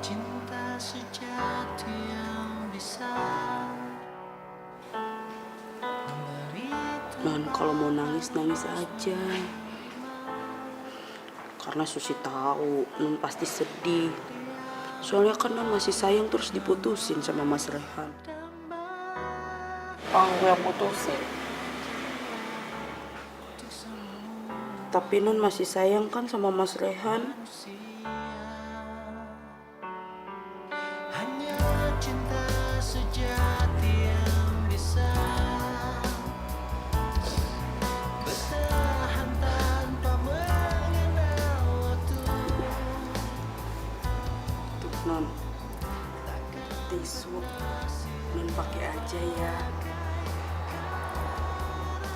Cinta sejati yang bisa Non, kalau mau nangis, nangis aja. Karena Susi tahu Non pasti sedih. Soalnya kan Non masih sayang terus diputusin sama Mas Rehan. Gue yang putusin. Tapi Non masih sayang kan sama Mas Rehan. hanya cinta sejati yang bisa bertahan tanpa mengenal waktu. Tuh Non, tisu Non pakai aja ya.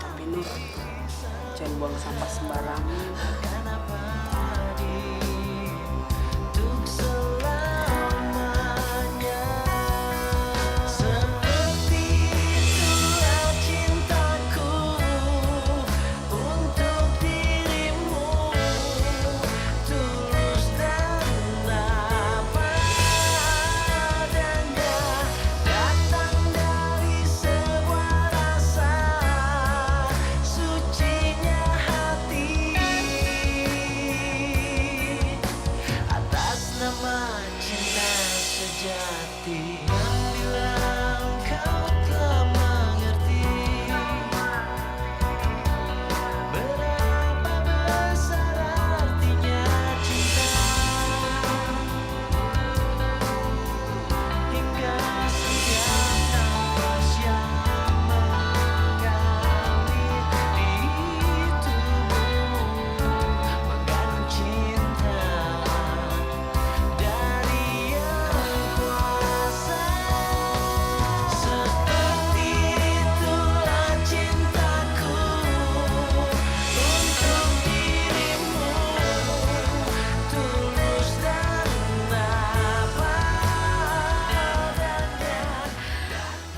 Tapi Non, jangan buang sampah sembarangan. Untuk selamanya seperti itulah cintaku untuk dirimu, tulus dan apa adanya, datang dari sebuah rasa sucinya hati. Atas nama cinta sejati yang bilang kau telah mengerti berapa besar artinya cinta, hingga setiap nafas yang mengalir di tubuhmu mengandung cinta dari yang kuasa. Seperti itulah cintaku untuk dirimu, tulus dan apa adanya.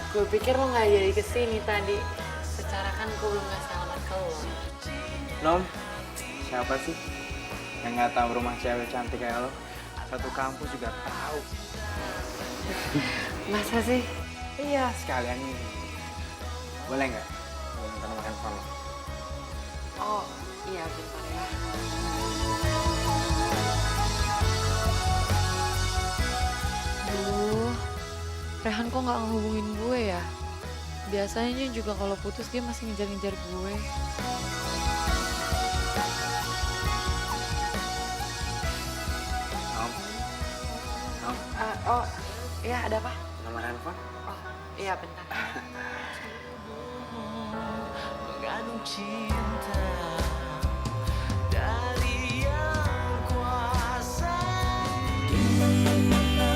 Gue pikir lo nggak jadi kesini tadi. Secara kan gue belum ngasih alamat ke lo. Nom, siapa sih yang nggak tahu rumah cewek cantik kayak lo? Satu kampus juga tahu. Masa sih? Iya, sekalian ini. Boleh nggak? Gue minta nomor handphone lo. Oh, iya bentar ya. Duh, Rehan kok nggak ngehubungin gue ya? Biasanya juga kalau putus dia masih ngejar-ngejar gue. Nom, Nom, Oh, iya ada apa? nomor handphone? Oh, iya bentar. Mengandung cinta dari yang kuasa. Di mana-mana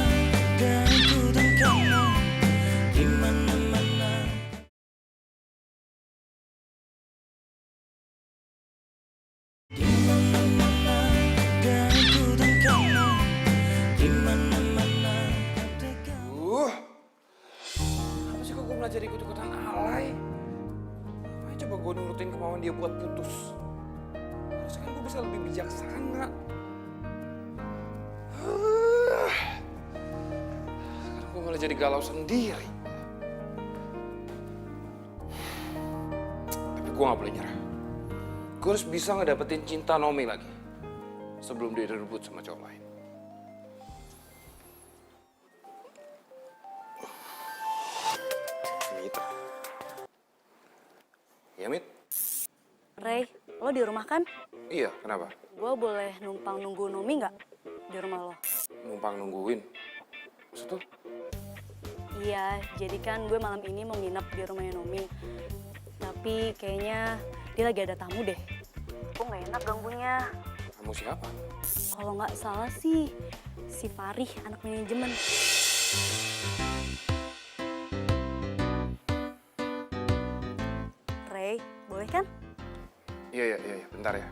dan ku dan kamu, di mana-mana. Di mana-mana dan ku dan kamu, jadi ikut-ikutan alay. Ngapain coba gue nurutin kemauan dia buat putus? Harusnya kan gue bisa lebih bijaksana. Sekarang gue malah jadi galau sendiri. Tapi gue gak boleh nyerah. Gue harus bisa ngedapetin cinta Nomi lagi sebelum dia direbut sama cowok lain. Mit. Ya, Mit? Ray, lo di rumah kan? Iya, kenapa? Gue boleh numpang nunggu Nomi nggak di rumah lo? Numpang nungguin. Maksud tuh? Iya, jadi kan gue malam ini mau nginep di rumahnya Nomi. Tapi kayaknya dia lagi ada tamu deh. Gue nggak enak ganggunya. Kamu siapa? Kalau nggak salah sih, si Farih, anak manajemen. Ray, boleh kan? Iya, bentar ya.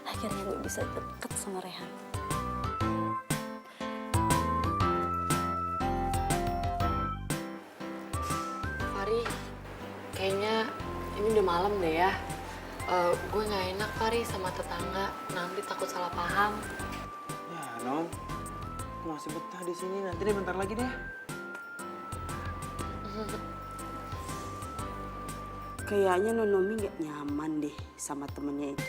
Akhirnya gue bisa deket sama Rehan. Fari, kayaknya ini udah malam deh ya. Gue nggak enak Fari sama tetangga, nanti takut salah paham. Ya, Non. Aku masih betah di sini. Nanti deh bentar lagi deh. Kayaknya Nonomi nggak nyaman deh sama temennya itu.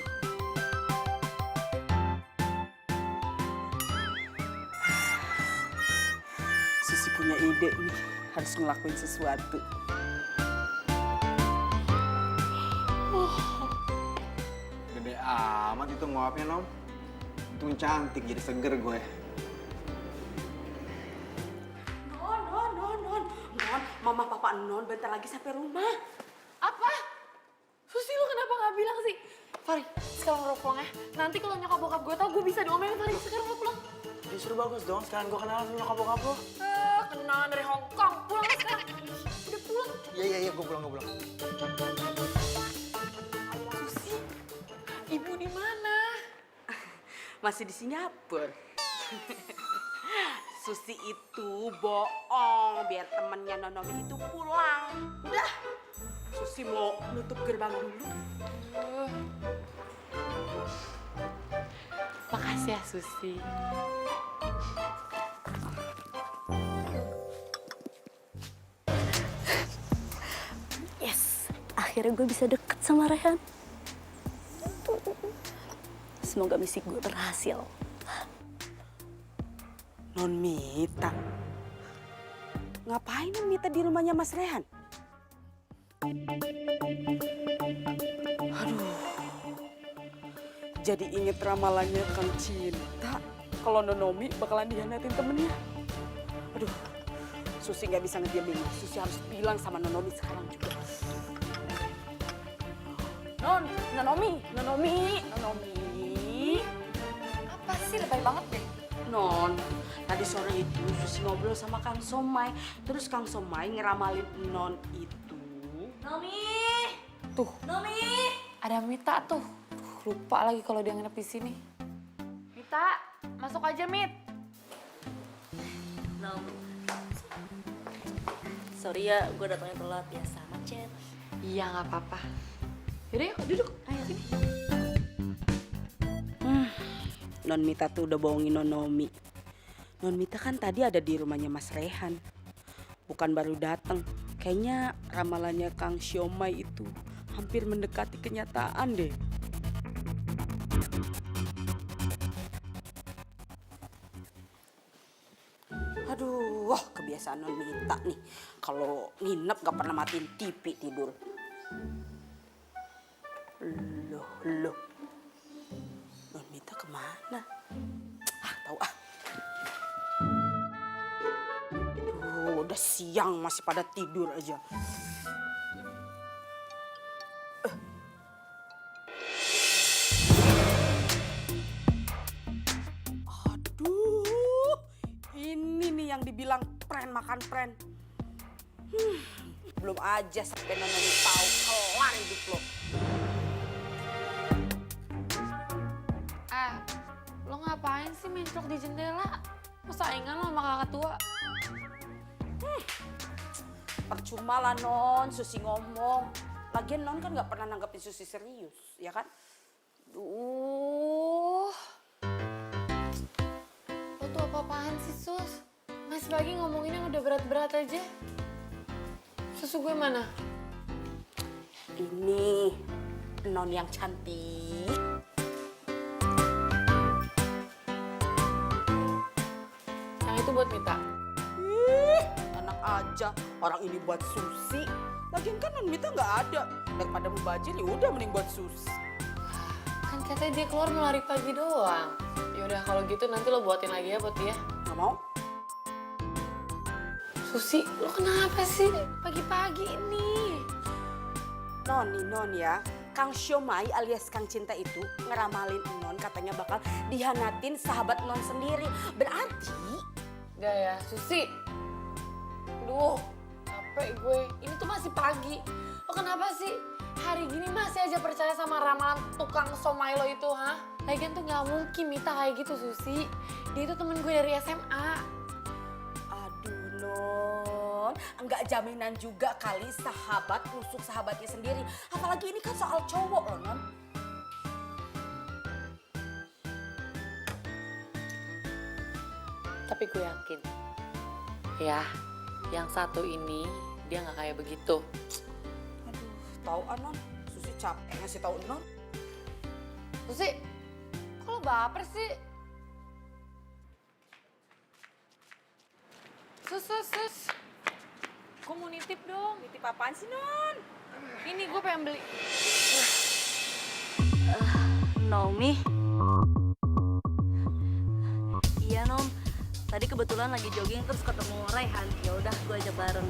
Sisi punya ide nih, harus ngelakuin sesuatu. Gede amat itu nguapnya, Non. Untung cantik, jadi seger gue. Non. Mama papa Non bentar lagi sampai rumah. Apa? Susi lu kenapa nggak bilang sih? Fari, sekarang lo pulang ya. Nanti kalau nyokap bokap gue tau, gue bisa diomelin Fari. Sekarang lo pulang. Justru bagus dong, sekarang gue kenalan sama nyokap bokap lo. Kenalan dari Hong Kong. Pulang ya sekarang. Udah pulang. Iya, gue pulang. Susi, ibu di mana? Masih di Singapura. Susi itu bohong biar temennya Nonomi itu pulang. Udah, Susi mau nutup gerbang dulu. Makasih ya Susi. Yes, akhirnya gue bisa deket sama Rehan. Semoga misi gue berhasil. Non Mita. Ngapain Non Mita di rumahnya Mas Rehan? Aduh. Jadi inget ramalannya Kang Cinta. Kalau Nonomi bakalan dihianatin temennya. Aduh. Susi nggak bisa ngediamin. Susi harus bilang sama Nonomi sekarang juga. Nonomi. Apa sih lebay banget deh? Non, tadi sore itu Susi ngobrol sama Kang Somai. Terus Kang Somai ngeramalin Non itu. Nomi! Tuh, Nomi! ada Mita tuh. Lupa lagi kalau dia nginep di sini. Mita, masuk aja Mit. Nom. Sorry ya, gue datangnya telat. Biasa macet. Iya, nggak apa-apa. Yaudah yuk, duduk. Ayo sini. Non Mita tuh udah bohongin Nonomi. Non Mita kan tadi ada di rumahnya Mas Rehan. Bukan baru datang. Kayaknya ramalannya Kang Siomay itu hampir mendekati kenyataan deh. Aduh, wah kebiasaan Non Mita nih. Kalau nginep gak pernah matiin TV tidur. Loh. Non Mita kemana? Tahu ah. Udah siang masih pada tidur aja. Aduh, ini nih yang dibilang pren makan pren. Belum aja sampai Nonomi tahu kelar hidup lo. Lo ngapain sih mencok di jendela? Mau saingan lo sama kakak tua. Percuma lah Non, Susi ngomong. Lagian Non kan nggak pernah nanggepin Susi serius, ya kan? Duh. Lo tuh apa-apaan sih, Sus? Mas Bagi ngomongin yang udah berat-berat aja. Susu gue mana? Ini Non yang cantik. Yang itu buat Mita. Ih, enak aja. Orang ini buat Susi. Lagian kan Non Mita nggak ada. Daripada mubazir, ya udah mending buat Susi. Kan katanya dia keluar mau lari pagi doang. Yaudah kalau gitu nanti lo buatin lagi ya buat dia. Nggak mau? Susi, lo kenapa sih pagi-pagi ini? Non ya, Kang Syomai alias Kang Cinta itu ngeramalin Non katanya bakal dihianatin sahabat Non sendiri. Berarti Gak ya, Susi. Duh, capek gue. Ini tuh masih pagi. Lo kenapa sih hari gini masih aja percaya sama ramalan tukang somai lo itu, ha? Lagian tuh gak mungkin Mita kayak gitu, Susi. Dia itu temen gue dari SMA. aduh Non, enggak jaminan juga kali sahabat nusuk sahabatnya sendiri. Apalagi ini kan soal cowok loh Non. Tapi gue yakin, ya, yang satu ini dia gak kayak begitu. Aduh, tahu Non, Susi capek ngasih tahu Non. Susi, kok lo baper sih? Sus. Gue mau nitip dong. Nitip apaan sih Non? Ini gue pengen beli. Naomi. Iya Nom, tadi kebetulan lagi jogging terus ketemu Raihan. Ya udah gue ajak bareng.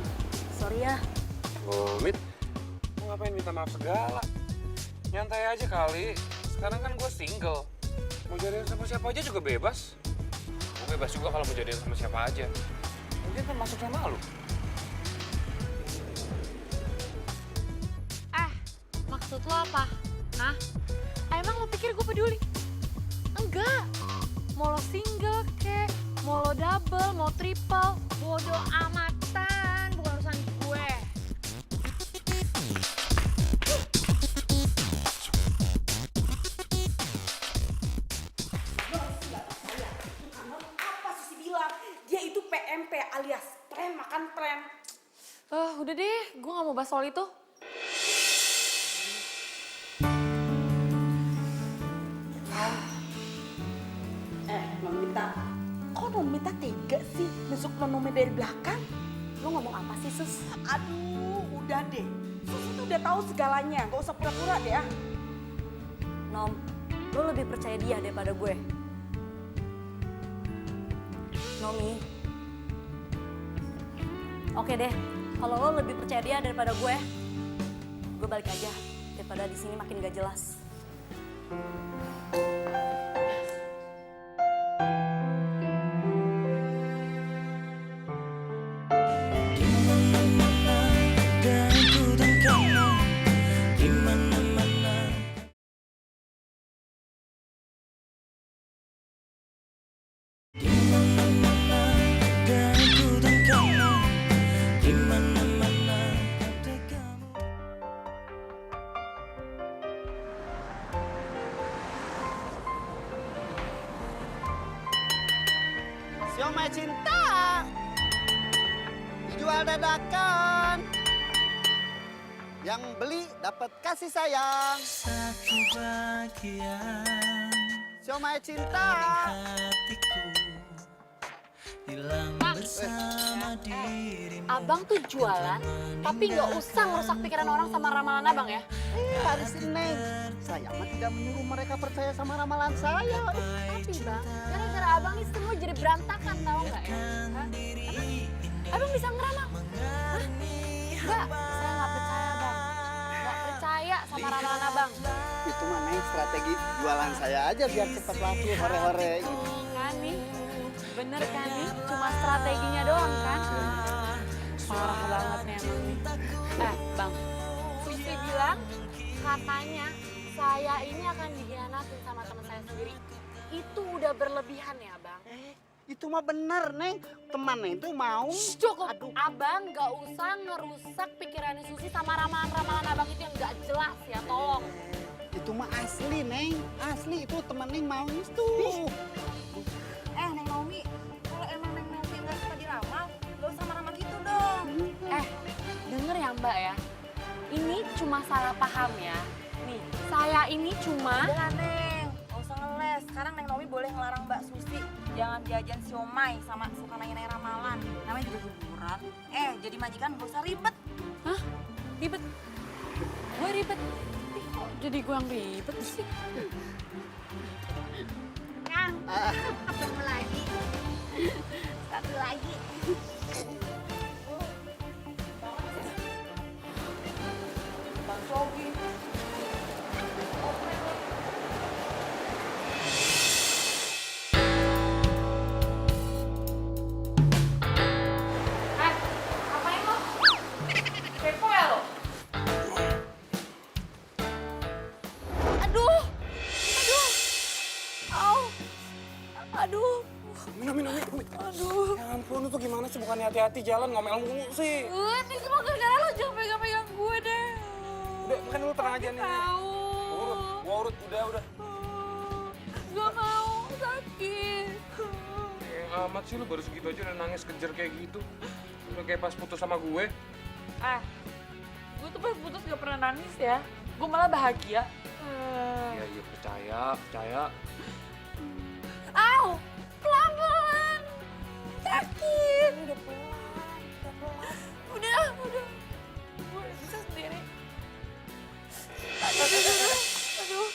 Sorry ya. Oh, Mit, lu ngapain minta maaf segala? Nyantai aja kali. Sekarang kan gue single. Mau jadian sama siapa aja juga bebas. Gue bebas juga kalau mau jadian sama siapa aja. Mungkin termasuk sama lu. Maksud lo apa? Hah? Emang lo pikir gue peduli? Enggak. Mau lo single kek, mau lo double, mau triple, bodo amatan, bukan urusan gue. Apa Susi bilang? Dia itu PMP alias prank makan prank. Udah deh, gue gak mau bahas soal itu. Non Mita, kok Non Mita tega sih nusuk Non dari belakang? Lo ngomong apa sih Sus? Aduh, udah deh. Susi tuh udah tahu segalanya, gak usah pura-pura deh ya. Nom, lo lebih percaya dia daripada gue. Nomi. Oke deh, kalau lo lebih percaya dia daripada gue balik aja daripada di sini makin gak jelas. Dan ku dan kamu di mana-mana. Di mana-mana dan ku dan kamu di mana-mana ada kamu. Siomay cinta dijual dadakan. Yang beli dapat kasih sayang. Satu bagian Siomay cinta. hatiku hilang bersama dirimu. Abang tuh jualan, tapi nggak usah ngerusak pikiran orang sama ramalan abang ya. Harisin Neng. Saya mah tidak menyuruh mereka percaya sama ramalan saya. Tapi bang, gara-gara abang nih semua jadi berantakan tau nggak ya? Hah? Abang bisa ngeramal? Hah? Enggak, saya nggak percaya bang. Nggak percaya sama ramalan abang. Itu mah Neng strategi jualan saya aja biar cepat laku hore-hore. Tuh kan nih, bener kan nih? Cuma strateginya doang kan? Parah banget nih emang nih. Bang, Susi bilang katanya saya ini akan dikhianatin sama teman saya sendiri. Itu udah berlebihan ya bang. Itu mah bener, Neng. Temannya itu mau. Shh, cukup. Aduh. Abang gak usah ngerusak pikirannya Susi sama ramalan-ramalan abang itu yang gak jelas ya, tolong. Itu mah asli, Neng. Asli itu temen Neng mau itu. Neng Naomi, kalau emang Neng Naomi nggak suka diramal, nggak usah marah-marah gitu dong. Denger ya Mbak ya, ini cuma salah paham ya. Nih, saya ini cuma... Udah Neng, nggak usah ngeles. Sekarang Neng Naomi boleh ngelarang Mbak Susi jangan jajan siomay sama suka nanya ramalan. Namanya juga hiburan. Jadi majikan nggak usah ribet. Hah? Ribet? Gue ribet? Ih, kok jadi gue yang ribet sih? Kang, ketemu lagi. Satu lagi. Bang Sogi. Ngapain lo? Kepo ya lo? Aduh! Aduh! Au! Aduh! Nomi. Aduh! Ya ampun, lu tuh gimana sih? Bukannya hati-hati jalan, ngomel mulu sih. Ini semua gara-gara lo, jangan pegang-pegang gue deh. Udah, makan dulu, tenang aja nih. Tahu. Gua urut, udah. Gak mau, sakit. Amat sih, lu baru segitu aja udah nangis kejer kayak gitu. Udah kayak pas putus sama gue. Gue tuh pas putus gak pernah nangis ya. Gue malah bahagia. Iya, percaya. Au! Pelan-pelan. Sakit. Udah pelan. Udah. Gue bisa sendiri. Aduh.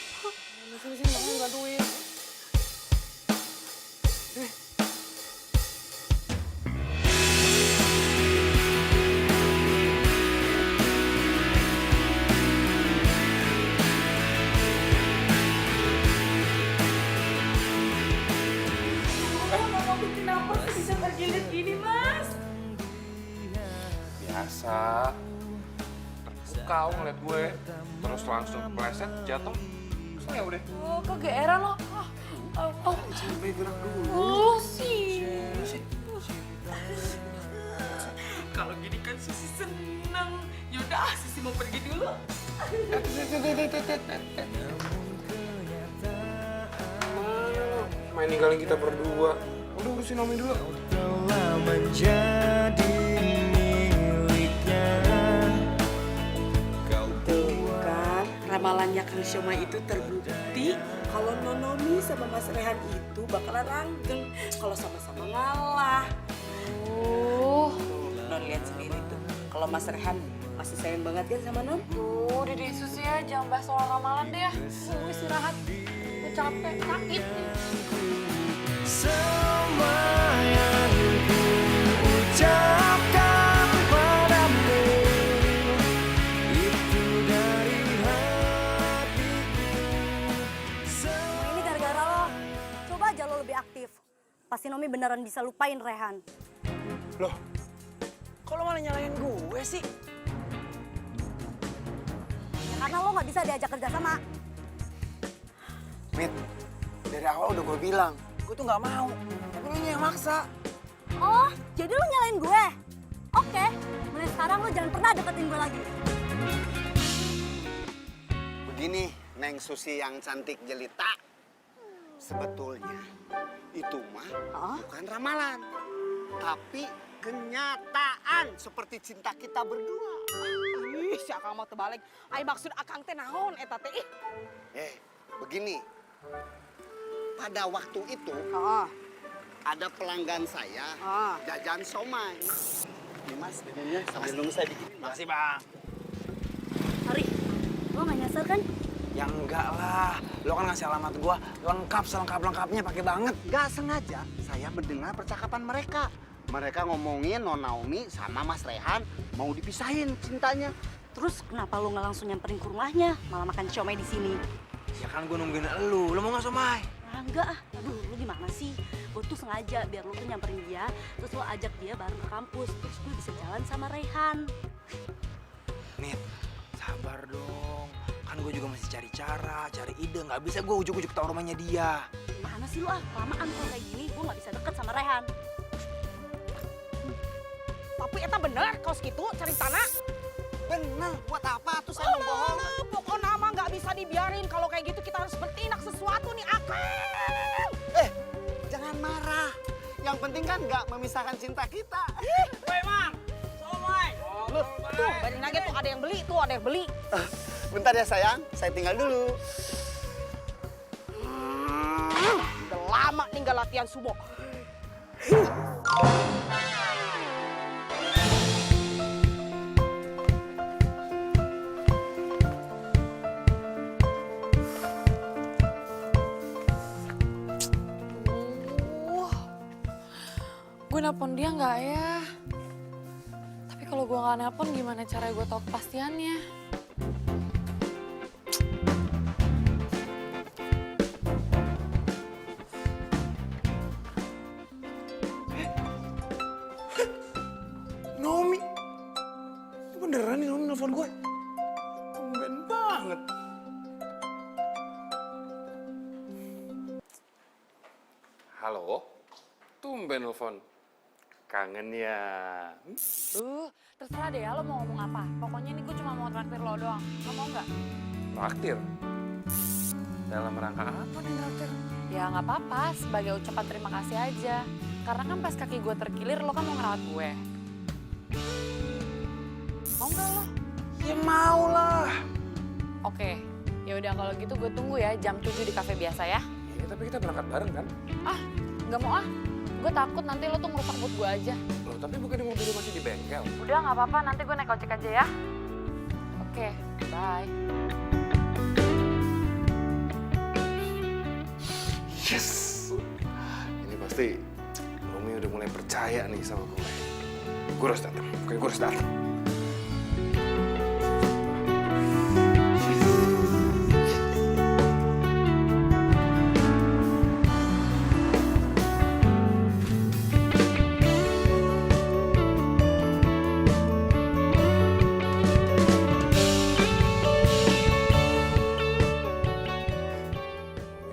Sini, bantuin. Kenapa bisa tergilir gini, Mas? Biasa. Terpukau ngeliat gue, terus langsung kepleset, jatuh. Terus ya udah. Oh, kegeeran lo. Sampai gerak dulu. Oh, sih. Kalau gini kan Susi seneng. Yaudah, Susi mau pergi dulu. Main ninggalin kita berdua. Udah urusin Nomi dulu. telah menjadi miliknya. Kau Kan ramalannya Kang Syomay itu terbukti kalau Nonomi sama Mas Rehan itu bakalan langgeng kalau sama-sama ngalah. Non lihat sendiri tuh. Kalau Mas Rehan masih sayang banget kan sama Non? Dede Susi ya, jangan bahas soal ramalan deh ya. Gue istirahat. Gue capek, sakit nih. semua yang ku ucapkan padamu itu dari hatiku. Nah, ini gara-gara lo. Coba aja lo lebih aktif. Pasti Nomi beneran bisa lupain Rehan. Loh, Kok lo malah nyalahin gue sih? Ya, karena lo nggak bisa diajak kerja sama. Mit, dari awal udah gue bilang, gue tuh nggak mau. Tapi lu yang maksa. Oh, jadi lo nyalain gue? Oke, mulai sekarang lo jangan pernah deketin gue lagi. Begini, Neng Susi yang cantik jelita. Sebetulnya itu mah bukan ramalan, tapi kenyataan seperti cinta kita berdua. Ih, si Akang mau terbalik. Ai maksud Akang teh naon eta teh? Begini. Pada waktu itu ada pelanggan saya jajan somai. Ini Mas, minumnya sambil nunggu saya bikin. Makasih bang. Hari, lo nggak nyasar kan? Ya enggak lah, lo kan ngasih alamat gua lengkap selengkap-lengkapnya pakai banget. Gak sengaja saya mendengar percakapan mereka. Mereka ngomongin Non Naomi sama Mas Rehan mau dipisahin cintanya. Terus kenapa lo nggak langsung nyamperin ke rumahnya, malah makan siomay di sini? Ya kan gue nungguin lo mau nggak somai? Ah, enggak ah, aduh lu gimana sih? Gue tuh sengaja biar lo tuh nyamperin dia, terus lo ajak dia bareng ke kampus, terus gue bisa jalan sama Rehan. Mit, sabar dong. Kan gue juga masih cari cara, cari ide. Nggak bisa gue ujuk-ujuk tahu rumahnya dia. Gimana Gimana sih lu ah? Lamaan kalau kayak gini, gue nggak bisa deket sama Rehan. Tapi eta bener kaos gitu cari tanah. Bener, buat apa tuh saya bohong? Pokoknya mah nggak bisa dibiarin. Kalau kayak gitu kita harus bertindak sesuatu nih, Akang. Jangan marah. Yang penting kan nggak memisahkan cinta kita. Tuh, baru lagi tuh ada yang beli, tuh ada yang beli. Bentar ya sayang, saya tinggal dulu. Udah lama nih nggak latihan sumo. Gue nelpon dia nggak ya? Tapi kalau gue nggak nelpon, gimana cara gue tahu kepastiannya? Naomi. Ini beneran nih Naomi nelfon gue. Tumben banget. Halo? Tumben nelfon. Kangen ya? Terserah deh ya lo mau ngomong apa. Pokoknya ini gue cuma mau traktir lo doang. Lo mau nggak? Traktir? Dalam rangka apa nih traktir? Ya nggak apa-apa, sebagai ucapan terima kasih aja. Karena kan pas kaki gue terkilir, lo kan mau ngerawat gue. Mau nggak lo? Ya mau lah. Oke, ya udah kalau gitu gue tunggu ya jam 7 di kafe biasa ya. Ya, tapi kita berangkat bareng kan? Ah, nggak mau ah. Gue takut nanti lo tuh ngerusak mood gue aja. Loh, tapi bukan di mobil masih di bengkel. Udah nggak apa-apa, nanti gue naik ojek aja ya. Oke, bye. Yes! Ini pasti Naomi udah mulai percaya nih sama gue. Gue harus datang. Oke, gue harus datang.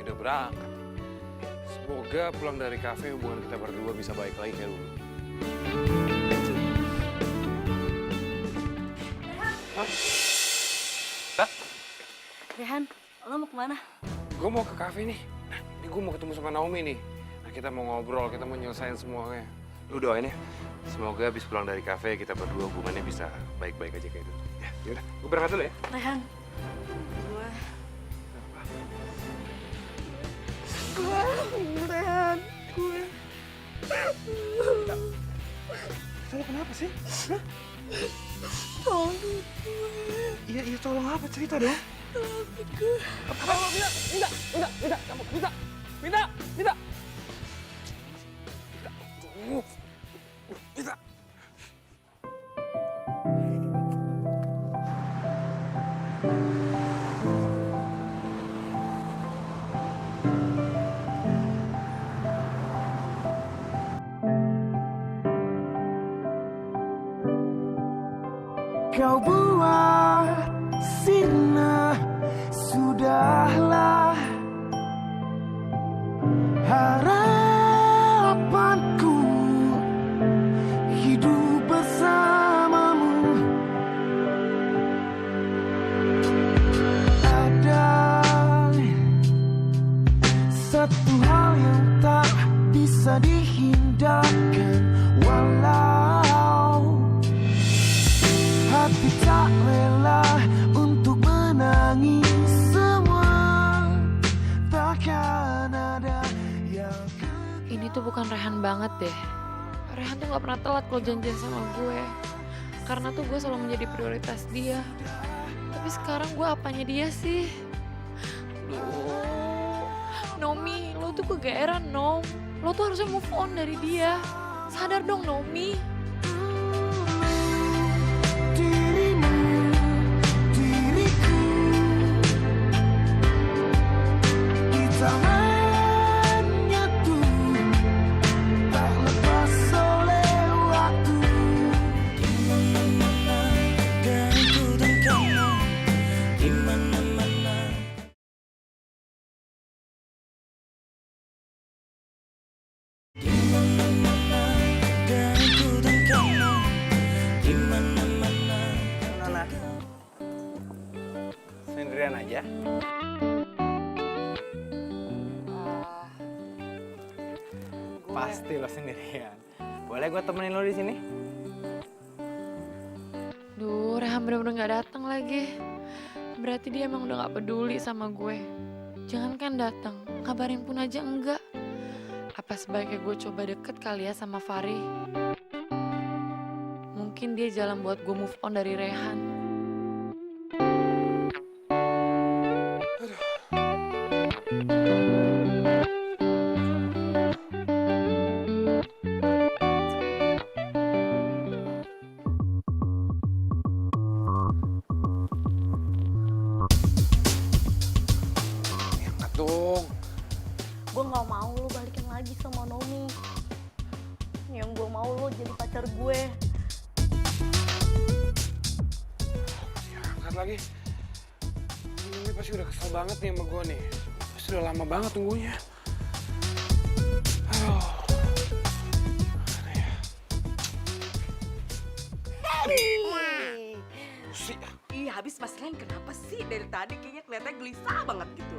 Udah berangkat. Semoga pulang dari kafe hubungan kita berdua bisa baik lagi kayak dulu. Rehan, lo mau kemana? Gue mau ke kafe nih. Nah, ini gue mau ketemu sama Naomi nih. Nah, kita mau ngobrol, kita mau nyelesain semuanya. Lu doain ya. Semoga habis pulang dari kafe kita berdua hubungannya bisa baik-baik aja kayak dulu. Ya, yaudah. Gue berangkat dulu ya. Rehan, gue... Lo kenapa sih? Hah? Tolong gue. Iya, tolong apa? Cerita dong. Minta. Bisa. Kau buat sirna, sudahlah harapanku hidup bersamamu. Ada satu hal yang tak bisa dihindarkan, walau hati tak rela untuk menangis, semua takkan ada yang... Ini tuh bukan Rehan banget deh. Rehan tuh gak pernah telat kalau janjian sama gue. Karena tuh gue selalu menjadi prioritas dia. Tapi sekarang gue apanya dia sih? Duh, Nomi, lo tuh kegeeran, Nom. Lo tuh harusnya move on dari dia. Sadar dong, Nomi. sendirian aja? Pasti lo sendirian. Boleh gue temenin lo di sini? Duh, Rehan bener-bener gak datang lagi. Berarti dia emang udah gak peduli sama gue. Jangankan datang, kabarin pun aja enggak. Apa sebaiknya gue coba deket kali ya sama Fari? Mungkin dia jalan buat gue move on dari Rehan. Angkat dong. Gue nggak mau lo balikan lagi sama Nomi. Yang gue mau lo jadi pacar gue. Angkat lagi. Ini pasti udah kesel banget nih sama gue nih. Pasti udah lama banget tunggunya. Aduh. Mana ya? Susi. Ih, habis Mas Ren kenapa sih dari tadi kayaknya kelihatannya gelisah banget gitu.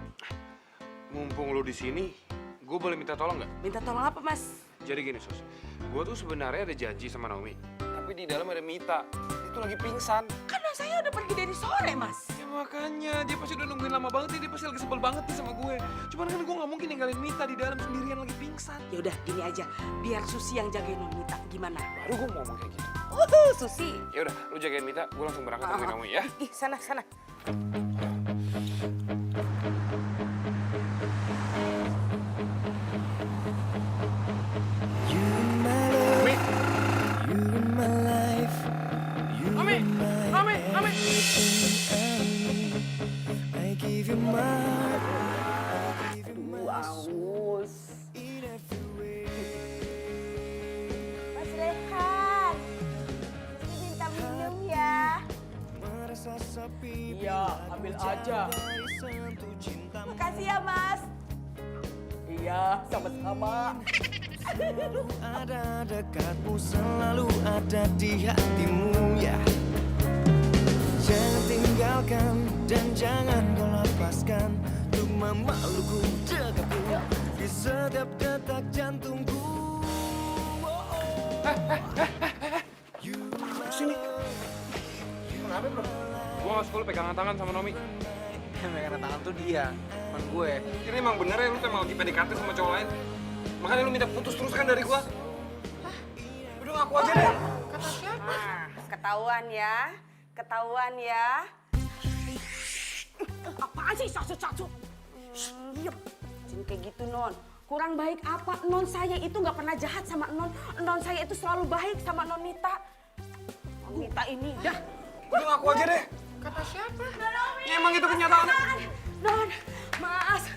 Mumpung lu di sini, gue boleh minta tolong nggak? Minta tolong apa, Mas? Jadi gini, Sus. Gue tuh sebenarnya ada janji sama Naomi. Tapi di dalam ada Mita. Itu lagi pingsan. Karena saya udah pergi dari sore, Mas. Ya makanya, dia pasti udah nungguin lama banget nih. Dia pasti lagi sebel banget nih sama gue. Cuman kan gue nggak mungkin ninggalin Mita di dalam sendirian lagi pingsan. Ya udah, gini aja. Biar Susi yang jagain Nonita. Gimana? Baru gue mau ngomong kayak gitu. Susi. Ya udah, lu jagain Mita. Gue langsung berangkat nemuin Naomi ya. Ih, sana. Naomi! Naomi! Naomi! Aus. Mas Rehan. Minta minum ya. Iya, ambil aja. Makasih ya, Mas. Iya, sama-sama. Ada dekatmu, selalu ada di hatimu ya. Jangan tinggalkan dan jangan kau lepaskan untuk memelukku, dekatku di setiap detak jantungku. Sini. Kenapa, bro? Gue gak suka lu pegangan tangan sama Naomi. Yang megang tangan tuh dia, bukan gue. Ini emang bener ya lu tuh emang lagi PDKT sama cowok lain. Makanya lu minta putus terus kan dari gue. Udah ngaku aja deh. Nah, ketahuan ya. Apaan sih sasu-sasu? Diam. Jangan kayak gitu, Non. Kurang baik apa? Non saya itu nggak pernah jahat sama Non. Non saya itu selalu baik sama Nonita. Nonita ini dah. Udah ngaku aja deh. Kata siapa? Ya emang itu kenyataannya. Non, Mas.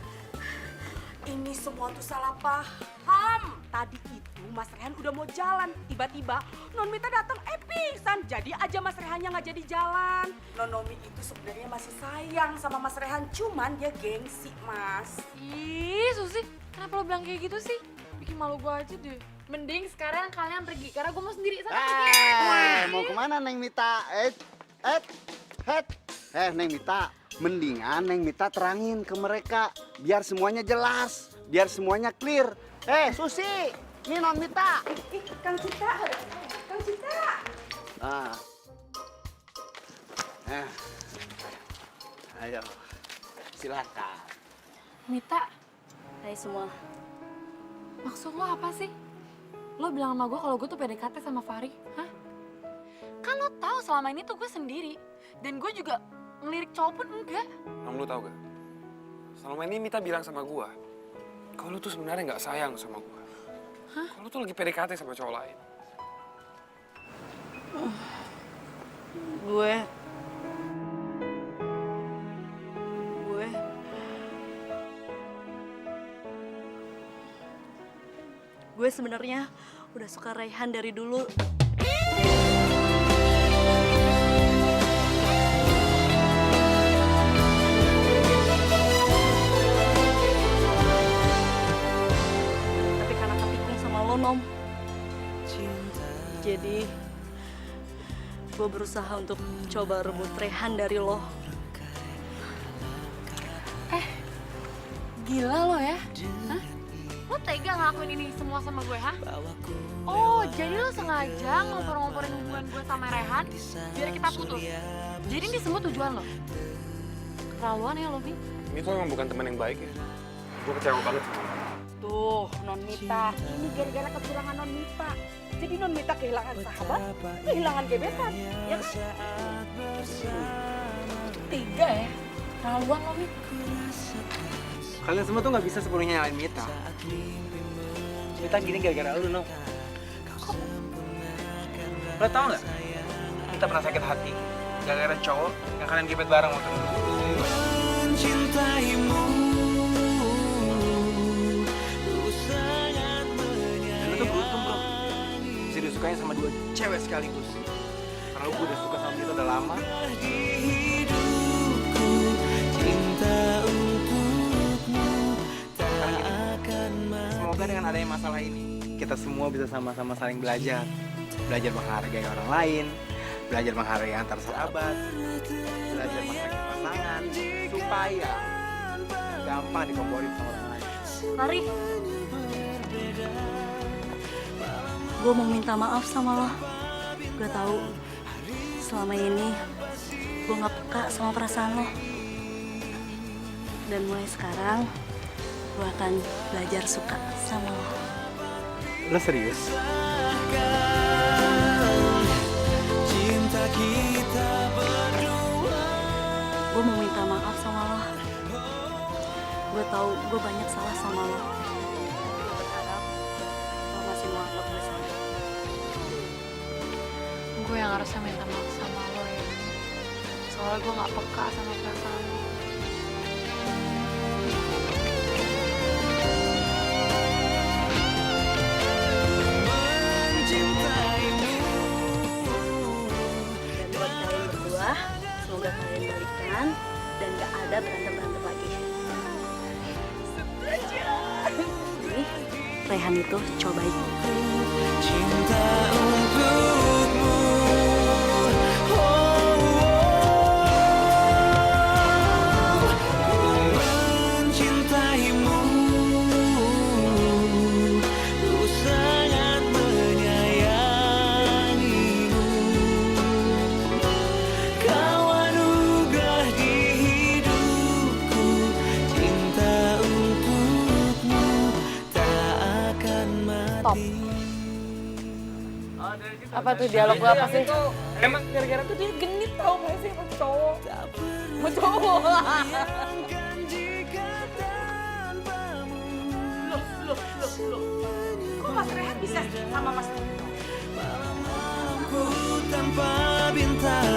Ini semua tuh salah paham. Tadi itu Mas Rehan udah mau jalan. Tiba-tiba Non Mita datang pingsan. Jadi aja Mas Rehannya nggak jadi jalan. Non Nomi itu sebenarnya masih sayang sama Mas Rehan. Cuman dia gengsi, Mas. Ih, Susi, kenapa lo bilang kayak gitu sih? Bikin malu gue aja deh. Mending sekarang kalian pergi, karena gue mau sendiri sana pergi. Mau kemana Neng Mita? Neng Mita, mendingan Neng Mita terangin ke mereka biar semuanya jelas, biar semuanya clear. Susi, ini Non Mita. Kang Cita. Ah. Ayo, silakan. Mita, Hai semua. maksud lo apa sih? Lo bilang sama gue kalau gue tuh PDKT sama Fari, hah? Kan lo tahu selama ini tuh gue sendiri. Dan gue juga ngelirik cowok pun enggak. Nong, lu tau gak? Selama ini Mita bilang sama gue, kalau lu tuh sebenarnya nggak sayang sama gue. Hah? Kalau lu tuh lagi PDKT sama cowok lain. Gue sebenarnya udah suka Raihan dari dulu. Tapi karena ketikung sama lo, Nom. Jadi gue berusaha untuk coba rebut Raihan dari lo. Gila lo ya, hah? Lo tega ngelakuin ini semua sama gue, hah? Oh, jadi lo sengaja ngompor-ngomporin hubungan gue sama Rehan biar kita putus. Jadi ini semua tujuan lo? Keterlaluan ya lo, Vi? Mito emang bukan teman yang baik ya. Gue kecewa banget sama lo. Tuh, Non Mita, ini gara-gara kecurangan Non Mita. Jadi Non Mita kehilangan sahabat, kehilangan gebetan, ya kan? Tega ya? Keterlaluan lo, Vi. Kalian semua tuh nggak bisa sepenuhnya nyalain Mita. Mita gini gara-gara lu, Nong. Lo tau nggak? Mita pernah sakit hati gara-gara cowok yang kalian gebet bareng waktu dulu. Mencintaimu. Dan lu tuh beruntung, bro. Bisa disukain sama 2 cewek sekaligus. Karena lu udah suka sama Mita udah lama. Di hidupku cinta untukmu tak akan Semoga dengan adanya masalah ini, kita semua bisa sama-sama saling belajar. Belajar menghargai orang lain, belajar menghargai antar sahabat, belajar menghargai pasangan, supaya gampang dikomporin sama orang lain. Lari. Gue mau minta maaf sama lo. Gue tahu selama ini gue nggak peka sama perasaan lo. Dan mulai sekarang gue akan belajar suka sama lo. Lo serius? cinta kita berdua. Gue mau minta maaf sama lo. Gue tahu gue banyak salah sama lo. Gue berharap lo masih mau anggap gue salah. Gue yang harusnya minta maaf sama lo ya. Soalnya gue gak peka sama perasaan lo. Dan buat kalian berdua, semoga kalian balikan dan gak ada berantem-berantem lagi. Ini Rehan itu cowok baik. Cinta untukmu. Mencintaimu. Ku sangat menyayangimu. Kau anugerah di hidupku. Cinta untukmu tak akan mati. Apa tuh dialog lo apa sih? Emang gara-gara tuh dia genit tau gak sih sama cowok? Sama cowok. Loh. Kok Mas Rehan bisa sama Mas Tito? Ku tanpa bintang.